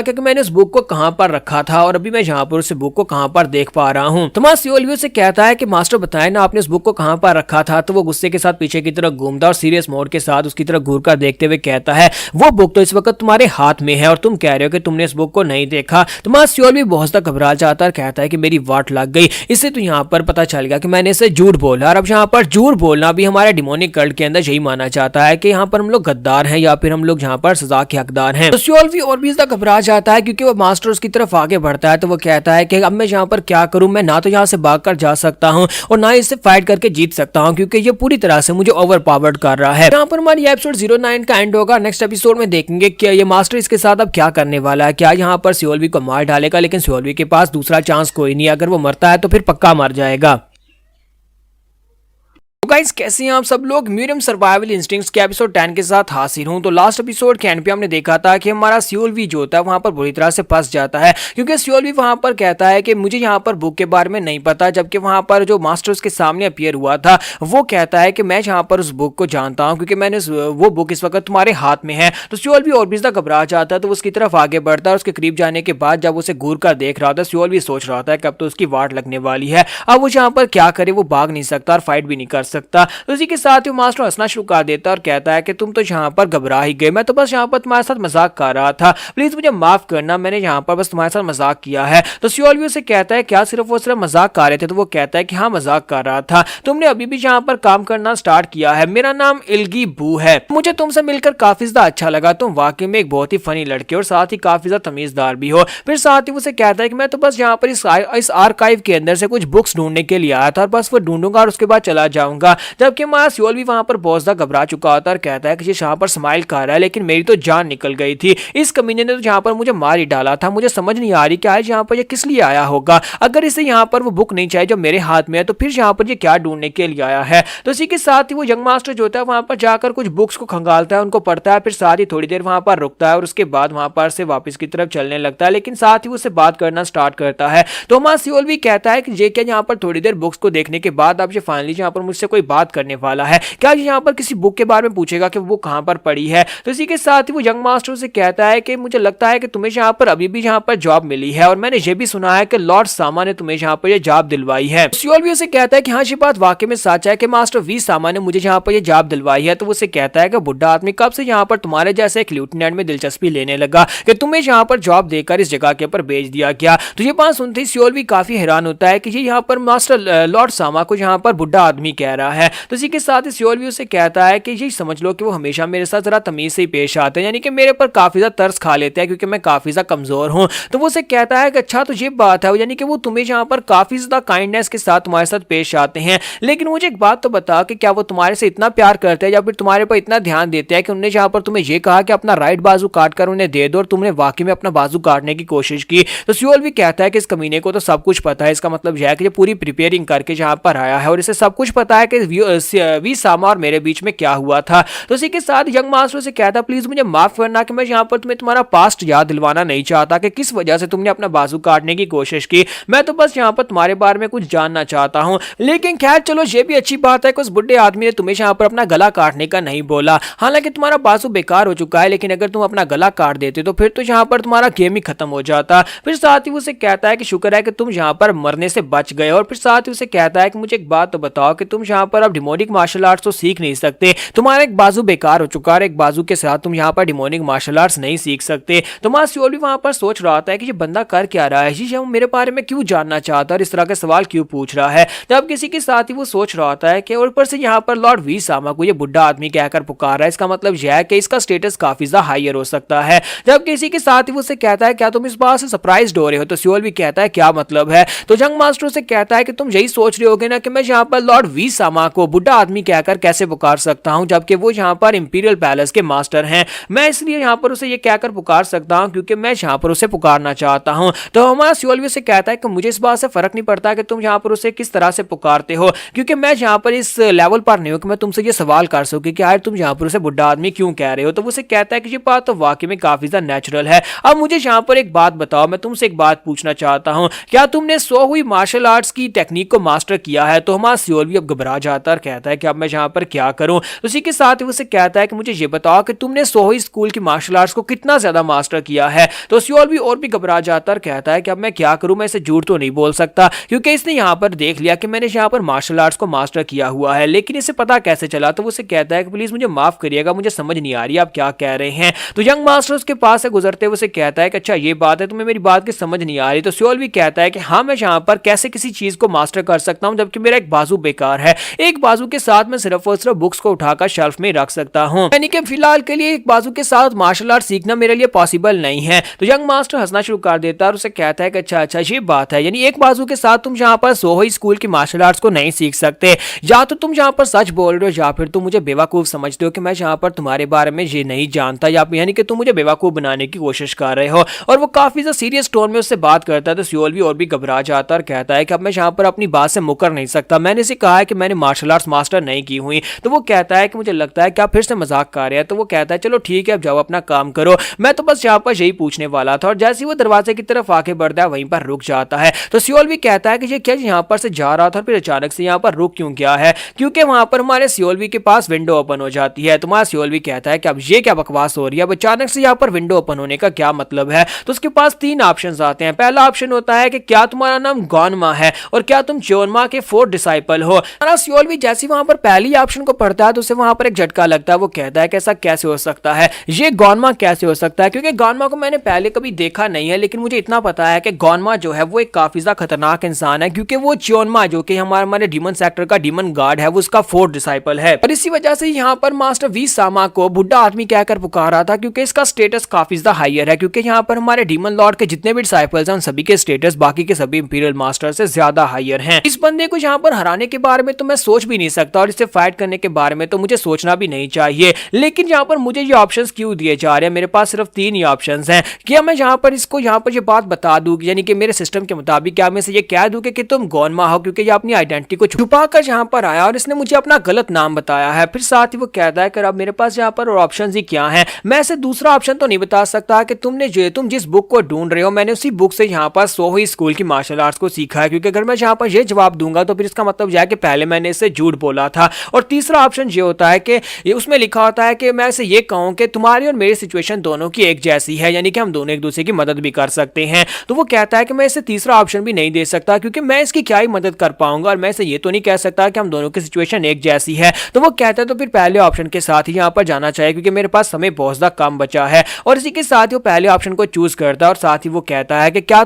कि मैंने इस बुक को कहां पर रखा था और अभी मैं यहाँ पर उस बुक को कहां पर देख पा रहा हूं। तो मां सियोल भी उसे कहता है कि मास्टर बताए ना आपने इस बुक को कहां पर रखा था। तो वो गुस्से के साथ पीछे की तरफ घूमता और सीरियस मोड के साथ उसकी तरफ घूरकर देखते हुए कहता है वो बुक तो इस वक्त तुम्हारे हाथ में है और तुम कह रहे हो कि तुमने इस बुक को नहीं देखा। तो मां सियोल भी बहुत ज्यादा घबरा जाता है और कहता है कि मेरी वाट लग गई, इससे तो यहाँ पर पता चल गया कि मैंने इसे झूठ बोला। और अब यहाँ पर झूठ बोलना भी हमारे डिमोनिक कल्ट के अंदर यही माना जाता है कि यहाँ पर हम लोग गद्दार हैं या फिर हम लोग यहाँ पर सजा के हकदार हैं। तो सियोल भी और भी ज्यादा घबरा जाता है क्योंकि वो मास्टर उसकी तरफ आगे बढ़ता है। तो वो कहता है कि अब मैं यहाँ पर क्या करूं, मैं ना तो यहाँ से भागकर जा सकता हूँ और ना इससे फाइट करके जीत सकता हूँ क्योंकि ये पूरी तरह से मुझे ओवर पावर्ड कर रहा है। यहाँ पर हमारी एपिसोड 09 का एंड होगा। नेक्स्ट एपिसोड में देखेंगे कि ये मास्टर इसके साथ अब क्या करने वाला है, क्या यहाँ पर सियोल को मार डालेगा। लेकिन सियोल के पास दूसरा चांस कोई नहीं, अगर वो मरता है तो फिर पक्का मर जाएगा। गाइस कैसे हैं आप सब लोग, म्यूरियम सर्वाइवल इंस्टिंक्ट्स के एपिसोड 10 के साथ हाजिर हूं। तो लास्ट एपिसोड के एंड पे हमने देखा था कि हमारा सियोल जो होता है वहां पर बुरी तरह से फंस जाता है क्योंकि सियोल वहां पर कहता है कि मुझे यहाँ पर बुक के बारे में नहीं पता, जबकि वहां पर जो मास्टर उसके सामने अपीयर हुआ था वो कहता है कि मैं यहाँ पर उस बुक को जानता हूँ क्योंकि मैंने वो बुक इस वक्त तुम्हारे हाथ में है। तो सियोल और भी ज्यादा घबरा जाता है, तो उसकी तरफ आगे बढ़ता है। उसके करीब जाने के बाद जब उसे घूर कर देख रहा था, सियोल भी सोच रहा था कि अब तो उसकी वाट लगने वाली है, अब वो यहाँ पर क्या करे, वो भाग नहीं सकता और फाइट भी नहीं कर सकता। तो इसी के साथ ही मास्टर हंसना शुरू कर देता है और कहता है कि तुम तो यहाँ पर घबरा ही गए, मैं तो बस यहाँ पर तुम्हारे साथ मजाक कर रहा था, प्लीज मुझे माफ करना, मैंने यहाँ पर बस तुम्हारे साथ मजाक किया है। तो सियोल भी उसे कहता है क्या सिर्फ वो सिर्फ मजाक कर रहे थे। तो वो कहता है कि हाँ मजाक कर रहा था, तुमने अभी भी यहाँ पर काम करना स्टार्ट किया है, मेरा नाम इल्गी बू है, मुझे तुमसे मिलकर काफी ज्यादा अच्छा लगा, तुम वाकई में एक बहुत ही फनी लड़के और साथ ही काफी ज्यादा तमीजदार भी हो। फिर साथ ही उसे कहता है कि मैं तो बस यहाँ पर इस आर्काइव के अंदर से कुछ बुक्स ढूंढने के लिए आया था और बस वो ढूंढूंगा और उसके बाद चला जाऊंगा। जबकि हमारा सियोल भी वहां पर बहुत ज्यादा घबरा चुका होता है और कहता है कि यहाँ पर स्माइल कर रहा है लेकिन मेरी तो जान निकल गई थी, इस कमीने ने तो यहाँ पर मुझे मार ही डाला था, मुझे समझ नहीं आ रही कि आज यहाँ पर ये किस लिए आया होगा, अगर इसे यहाँ पर वो बुक नहीं चाहिए जो मेरे हाथ में है तो फिर यहाँ पर ये क्या ढूंढने के लिए आया है। तो इसी के साथ ही वो यंग मास्टर जो होता है वहां पर जाकर कुछ बुक्स को खंगालता है, उनको पढ़ता है, फिर साथ ही थोड़ी देर वहां पर रुकता है और उसके बाद वहां पर से वापस की तरफ चलने लगता है, लेकिन साथ ही उससे बात करना स्टार्ट करता है। तो हमारा सियोल भी कहता है कि ये क्या यहाँ पर थोड़ी देर बुक्स को देखने के बाद अब ये फाइनली यहाँ पर मुझसे कोई बात करने वाला है, क्या यहाँ पर किसी बुक के बारे में पूछेगा कि वो कहां पर पड़ी है। तो इसी के साथ ही वो यंग मास्टर से कहता है कि मुझे लगता है कि तुम्हें यहाँ पर अभी भी यहाँ पर जॉब मिली है और मैंने ये भी सुना है कि लॉर्ड सामा ने तुम्हें यहाँ पर ये जॉब दिलवाई है। सियोल भी उसे कहता है कि हाँ ये बात वाकई में सच है कि मास्टर वी सामा ने मुझे यहाँ पर ये जॉब दिलवाई है। तो वो उसे कहता है कि बुढ़ा आदमी कब से यहाँ पर तुम्हारे जैसे एक लेफ्टिनेंट में दिलचस्पी लेने लगा कि तुम्हें यहाँ पर जॉब देकर इस जगह के ऊपर भेज दिया गया। तो ये बात सुनते ही सियोल भी काफी हैरान होता है कि ये यहाँ पर मास्टर लॉर्ड सामा को यहाँ पर बुढ़ा आदमी कह रहा आया है। तो इसी के साथ सियोल भी उसे कहता है कि यही समझ लो कि वो हमेशा मेरे साथ जरा तमीज से ही पेश आते हैं, यानी कि मेरे पर काफी ज्यादा तरस खा लेते हैं क्योंकि मैं काफी ज्यादा कमजोर हूँ। तो वो उसे कहता है कि अच्छा तो ये बात है, यानी कि वो तुम्हें यहाँ पर काफी ज्यादा काइंडनेस के साथ तुम्हारे साथ पेश आते हैं, लेकिन मुझे एक बात तो बता कि क्या वो तुम्हारे से इतना प्यार करते हैं या फिर तुम्हारे पर इतना ध्यान देते हैं कि उन्होंने जहाँ पर तुम्हें ये कहा कि अपना राइट बाजू काट कर उन्हें दे दो और तुमने वाकई में अपना बाजू काटने की कोशिश की। तो सियोल भी कहता है कि इस कमीने को तो सब कुछ पता है, इसका मतलब यह है कि ये पूरी प्रिपेयरिंग करके जहाँ पर आया है और इसे सब कुछ पता है कि वी सामा और मेरे बीच में क्या हुआ था। तो इसी के साथ यंग मास्टर से कहता प्लीज मुझे माफ करना कि मैं यहाँ पर तुम्हें तुम्हारा पास्ट याद दिलवाना नहीं चाहता कि किस वजह से तुमने अपना बाजू काटने की कोशिश की, मैं तो बस यहाँ पर तुम्हारे बारे में कुछ जानना चाहता हूँ। लेकिन खैर चलो ये भी अच्छी बात है कि उस बुढ़े आदमी ने तुम्हें यहाँ पर अपना गला काटने का नहीं बोला, हालांकि तुम्हारा बाजू बेकार हो चुका है, लेकिन अगर तुम अपना गला काट देते तो फिर तो यहाँ पर तुम्हारा गेम ही खत्म हो जाता। फिर साथ ही उसे कहता है कि शुक्र है कि तुम यहाँ पर मरने से बच गए, और फिर साथ ही उसे कहता है कि मुझे एक बात तो बताओ कि तुम यहाँ पर अब डिमोनिक मार्शल आर्ट्स तो सीख नहीं सकते, तुम्हारा एक बाजू बेकार हो चुका है, एक बाजू के साथ तुम यहाँ पर डिमोनिक मार्शल आर्ट्स नहीं सीख सकते। तो मां सियोल भी वहां पर सोच रहा था कि ये बंदा कर क्या रहा है, ये मेरे बारे में क्यों जानना चाहता है और इस तरह के सवाल क्यों पूछ रहा है। तब किसी के साथ ही वो सोच रहा होता है कि ऊपर से यहाँ पर लॉर्ड वी सामा को ये बुढ़ा आदमी कहकर पुकार रहा है, इसका मतलब यह है कि इसका स्टेटस काफी ज्यादा हायर हो सकता है। जब किसी के साथ ही वो कहता है क्या तुम इस बात से सरप्राइज्ड हो रहे हो, तो सियोल भी कहता है क्या मतलब है। तो जंग मास्टर से कहता है कि तुम यही सोच रहे होगे ना कि मैं यहाँ पर लॉर्ड वी सामा को बुढ़ा आदमी कहकर कैसे पुकार सकता हूँ, जबकि वो यहाँ पर इंपीरियल पैलेस के मास्टर हैं। मैं इसलिए यहाँ पर उसे ये कहकर पुकार सकता हूँ क्योंकि मैं यहाँ पर उसे पुकारना चाहता हूँ। तो हमारा सियोल भी से कहता है कि मुझे इस बात से फर्क नहीं पड़ता कि तुम यहाँ पर उसे किस तरह से पुकारते हो, क्योंकि मैं यहाँ पर इस लेवल पर नहीं हूँ कि मैं तुमसे ये सवाल कर सकूँ कि यार तुम यहाँ पर उसे बुढ़ा आदमी क्यों कह रहे हो। तो वो उसे कहता है कि ये बात तो वाकई में काफी ज्यादा नेचुरल है। अब मुझे यहाँ पर एक बात बताओ, मैं तुमसे एक बात पूछना चाहता हूँ, क्या तुमने 100 हुई मार्शल आर्ट्स की टेक्निक को मास्टर किया है। तो हमारा सियोल भी अब घबरा जाता है और कहता है कि अब मैं यहाँ पर क्या करूँ। तो उसी के साथ उसे कहता है कि मुझे ये बताओ कि तुमने 100 हुई स्कूल की मार्शल आर्ट्स को कितना ज्यादा मास्टर किया है। तो सियोल भी और भी घबरा जाता है, कहता है कि अब मैं क्या करूं, मैं इसे झूठ तो नहीं बोल सकता क्योंकि इसने यहाँ पर देख लिया कि मैंने यहाँ पर मार्शल आर्ट्स को मास्टर किया हुआ है, लेकिन इसे पता कैसे चला। तो वो उसे कहता है कि प्लीज मुझे माफ करिएगा, मुझे समझ नहीं आ रही आप क्या कह रहे हैं। तो यंग मास्टर उसके पास से गुजरते हुए उसे कहता है कि अच्छा ये बात है, तुम्हें मेरी बात की समझ नहीं आ रही। तो सियोल भी कहता है कि हाँ मैं यहाँ पर कैसे किसी चीज को मास्टर कर सकता हूँ जबकि मेरा एक बाजू बेकार है, एक बाजू के साथ मैं सिर्फ और सिर्फ बुक्स को उठाकर शेल्फ में रख सकता हूँ, यानी कि फिलहाल के लिए एक बाजू के साथ मार्शल आर्ट सीखना मेरे लिए पॉसिबल नहीं है। तो यंग मास्टर हंसना शुरू कर देता है और उसे कहता है कि अच्छा अच्छा ये बात है, यानी एक बाजू के साथ तुम यहाँ पर 100 हुई स्कूल की मार्शल आर्ट्स को नहीं सीख सकते, या तो तुम यहाँ पर सच बोल रहे हो या फिर तुम मुझे बेवकूफ समझते हो कि मैं यहाँ पर तुम्हारे बारे में ये नहीं जानता, या यानी कि तुम मुझे बेवकूफ बनाने की कोशिश कर रहे हो। और वो काफी ज्यादा सीरियस टोन में उससे बात करता है। तो सियोल भी और भी घबरा जाता है और कहता है कि अब मैं यहाँ पर अपनी बात से मुकर नहीं सकता, मैंने इसे कहा है कि मैंने मार्शल आर्ट्स मास्टर नहीं की हुई। तो वो कहता है कि मुझे लगता है कि आप फिर से मजाक कर रहे हैं। तो वो कहता है चलो ठीक है अब जाओ अपना काम करो, मैं तो बस यहाँ पर यही पूछने वाला था। और जैसे ही वो दरवाजे की तरफ आगे बढ़ता है वहीं पर रुक जाता है। तो सियोल भी कहता है कि ये क्या यहाँ पर से जा रहा था फिर अचानक से यहाँ पर रुक क्यों गया है, क्योंकि वहां पर हमारे सियोल भी के पास विंडो ओपन हो जाती है। तुम्हारा सियोल भी कहता है कि अब ये क्या बकवास हो रही है, अब अचानक से यहाँ पर विंडो ओपन होने का क्या मतलब है। तो उसके पास 3 ऑप्शन आते हैं। पहला ऑप्शन होता है कि क्या तुम्हारा नाम गॉनमा है और क्या तुम चोनमा के 4 डिसाइपल हो। हमारा सियोल भी जैसे वहां पर पहली ऑप्शन को पढ़ता है तो उसे वहां पर एक झटका लगता है। वो कहता है कि ऐसा कैसे हो सकता है, ये गॉनमा कैसे हो सकता है, क्योंकि गॉनमा को मैंने पहले कभी देखा नहीं है, लेकिन मुझे इतना पता है कि गॉनमा जो है वो एक काफी ज्यादा खतरनाक इंसान है, क्योंकि वो चोनमा जो कि हमारे डीमन सेक्टर का डीमन गार्ड है वो उसका 4th डिसाइपल है। और इसी वजह से यहाँ पर मास्टर वी सामा को बुढ़ा आदमी कहकर पुकारा था, क्योंकि इसका स्टेटस काफी ज्यादा हायर है, क्योंकि यहाँ पर हमारे डीमन लॉर्ड के जितने भी डिसाइपल्स हैं उन सभी के स्टेटस बाकी के सभी इंपीरियल मास्टर से ज्यादा हायर हैं। इस बंदे को यहाँ पर हराने के बारे में तो मैं सोच भी नहीं सकता और इससे फाइट करने के बारे में तो मुझे सोचना भी नहीं चाहिए, लेकिन यहाँ पर मुझे ये ऑप्शंस क्यों दिए जा रहे हैं। मेरे पास सिर्फ 3 ही ऑप्शंस हैं। क्या मैं यहाँ पर इसको यहाँ पर ये बात बता दूं, यानी कि मेरे सिस्टम के मुताबिक क्या मैं इसे ये कह दूं कि तुम गॉनमा हो, क्योंकि ये अपनी आइडेंटिटी को छुपा कर यहाँ पर आया और इसने मुझे अपना गलत नाम बताया है। फिर साथ ही वो कहता है कि अब मेरे पास यहाँ पर और ऑप्शंस ही क्या हैं, मैं इसे दूसरा ऑप्शन तो नहीं बता सकता कि तुम जिस बुक को ढूंढ रहे हो मैंने उसी बुक से यहाँ पर 100 हुई स्कूल की मार्शल आर्ट्स को सीखा है, क्योंकि अगर मैं यहाँ पर ये जवाब दूंगा तो फिर इसका मतलब यह है कि पहले मैंने इससे झूठ बोला था। और तीसरा ऑप्शन ये होता है कि ये उसमें लिखा होता है कि मैं इसे ये कहूँ कि तुम्हारी और मेरी सिचुएशन दोनों की एक जैसी है, यानी कि हम दोनों एक दूसरे की मदद भी कर सकते हैं। तो वो कहता है कि मैं इसे तीसरा ऑप्शन भी नहीं दे सकता, क्योंकि मैं इसकी क्या ही मदद कर पाऊंगा और मैं इसे ये तो नहीं कह सकता कि हम दोनों की सिचुएशन एक जैसी है। तो वो कहता है तो फिर पहले ऑप्शन के साथ ही यहाँ पर जाना चाहिए, क्योंकि मेरे पास समय बहुत ज्यादा कम बचा है। और इसी के साथ ही वो पहले ऑप्शन को चूज करता है और साथ ही वो कहता है कि क्या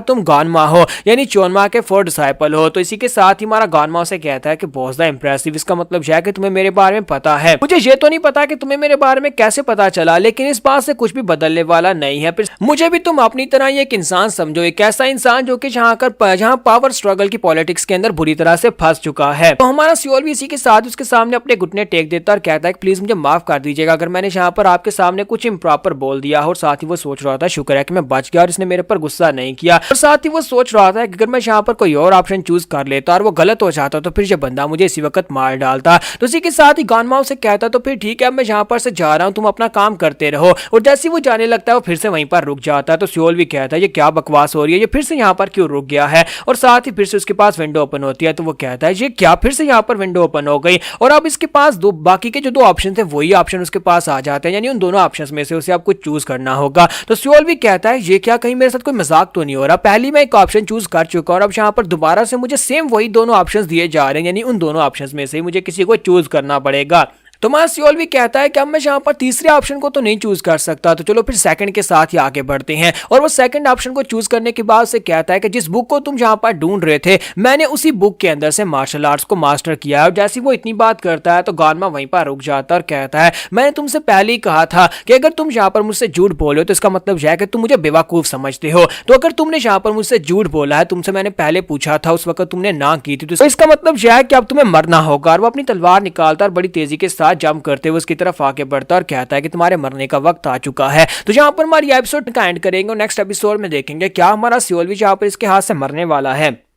तुम गॉनमा हो, यानी चोनमा के 4 डिसाइपल हो। तो इसी के साथ ही हमारा गॉनमा से कहता है कि बहुत ज्यादा इंप्रेसिव, इसका मतलब यह है कि तुम्हें मेरे बारे में पता है। मुझे ये तो नहीं पता कि तुम्हें मेरे बारे में कैसे पता चला, लेकिन इस बात से कुछ भी बदलने वाला नहीं है। फिर मुझे भी तुम अपनी तरह ही एक इंसान समझो, एक ऐसा इंसान जो कि जहाँ पावर स्ट्रगल की पॉलिटिक्स के अंदर बुरी तरह से फंस चुका है। तो हमारा सियोल भी इसी के साथ उसके सामने अपने घुटने टेक देता और कहता है कि प्लीज मुझे माफ कर दीजिएगा अगर मैंने यहाँ पर आपके सामने कुछ इम्प्रॉपर बोल दिया। और साथ ही वो सोच रहा था शुक्र है कि मैं बच गया और इसने मेरे पर गुस्सा नहीं किया। और साथ ही वो सोच रहा था कि अगर मैं यहाँ पर कोई और ऑप्शन चूज कर लेता और वो गलत हो जाता तो फिर ये बंदा मुझे इसी वक्त मार डालता। तो इसी के साथ ही गानमाओ से कहता तो फिर ठीक है मैं यहाँ पर से जा रहा हूँ, तुम अपना काम करते रहो। और जैसे वो जाने लगता है वो फिर से वहीं पर रुक जाता है। तो सियोल भी कहता है ये क्या बकवास हो रही है, ये फिर से यहाँ पर क्यों रुक गया है। और साथ ही फिर से उसके पास विंडो ओपन होती है। तो वो कहता है ये क्या, फिर से यहाँ पर विंडो ओपन हो गई और अब इसके पास दो बाकी के जो दो ऑप्शन थे वही ऑप्शन उसके पास आ जाते हैं, यानी उन दोनों ऑप्शंस में से उसे अब कुछ चूज करना होगा। तो सियोल भी कहता है ये क्या, कहीं मेरे साथ कोई मजाक तो नहीं हो रहा, पहली मैं एक ऑप्शन चूज कर चुका और अब यहाँ पर दोबारा से मुझे सेम वही दोनों ऑप्शंस दिए जा रहे हैं, यानी उन दोनों ऑप्शंस में से मुझे किसी को चूज करना पड़ेगा। तो हमारा सियोल भी कहता है कि अब मैं यहाँ पर तीसरे ऑप्शन को तो नहीं चूज कर सकता, तो चलो फिर सेकंड के साथ ही आगे बढ़ते हैं। और वो सेकंड ऑप्शन को चूज करने के बाद से कहता है कि जिस बुक को तुम यहाँ पर ढूंढ रहे थे मैंने उसी बुक के अंदर से मार्शल आर्ट्स को मास्टर किया है। और जैसे वो इतनी बात करता है तो गानमा वहीं पर रुक जाता है और कहता है मैंने तुमसे पहले ही कहा था कि अगर तुम यहाँ पर मुझसे झूठ बोले हो तो इसका मतलब यह है कि तुम मुझे बेवकूफ समझते हो। तो अगर तुमने यहाँ पर मुझसे झूठ बोला है, तुमसे मैंने पहले पूछा था, उस वक्त तुमने ना की थी, तो इसका मतलब यह है कि अब तुम्हें मरना होगा। और वो अपनी तलवार निकालता और बड़ी तेजी के साथ जंप करते हुए की तरफ आगे बढ़ता और कहता है कि तुम्हारे मरने का वक्त आ चुका है। तो यहाँ पर हमारी एपिसोड का एंड करेंगे और नेक्स्ट एपिसोड में देखेंगे क्या हमारा सियोल भी यहाँ पर इसके हाथ से मरने वाला है।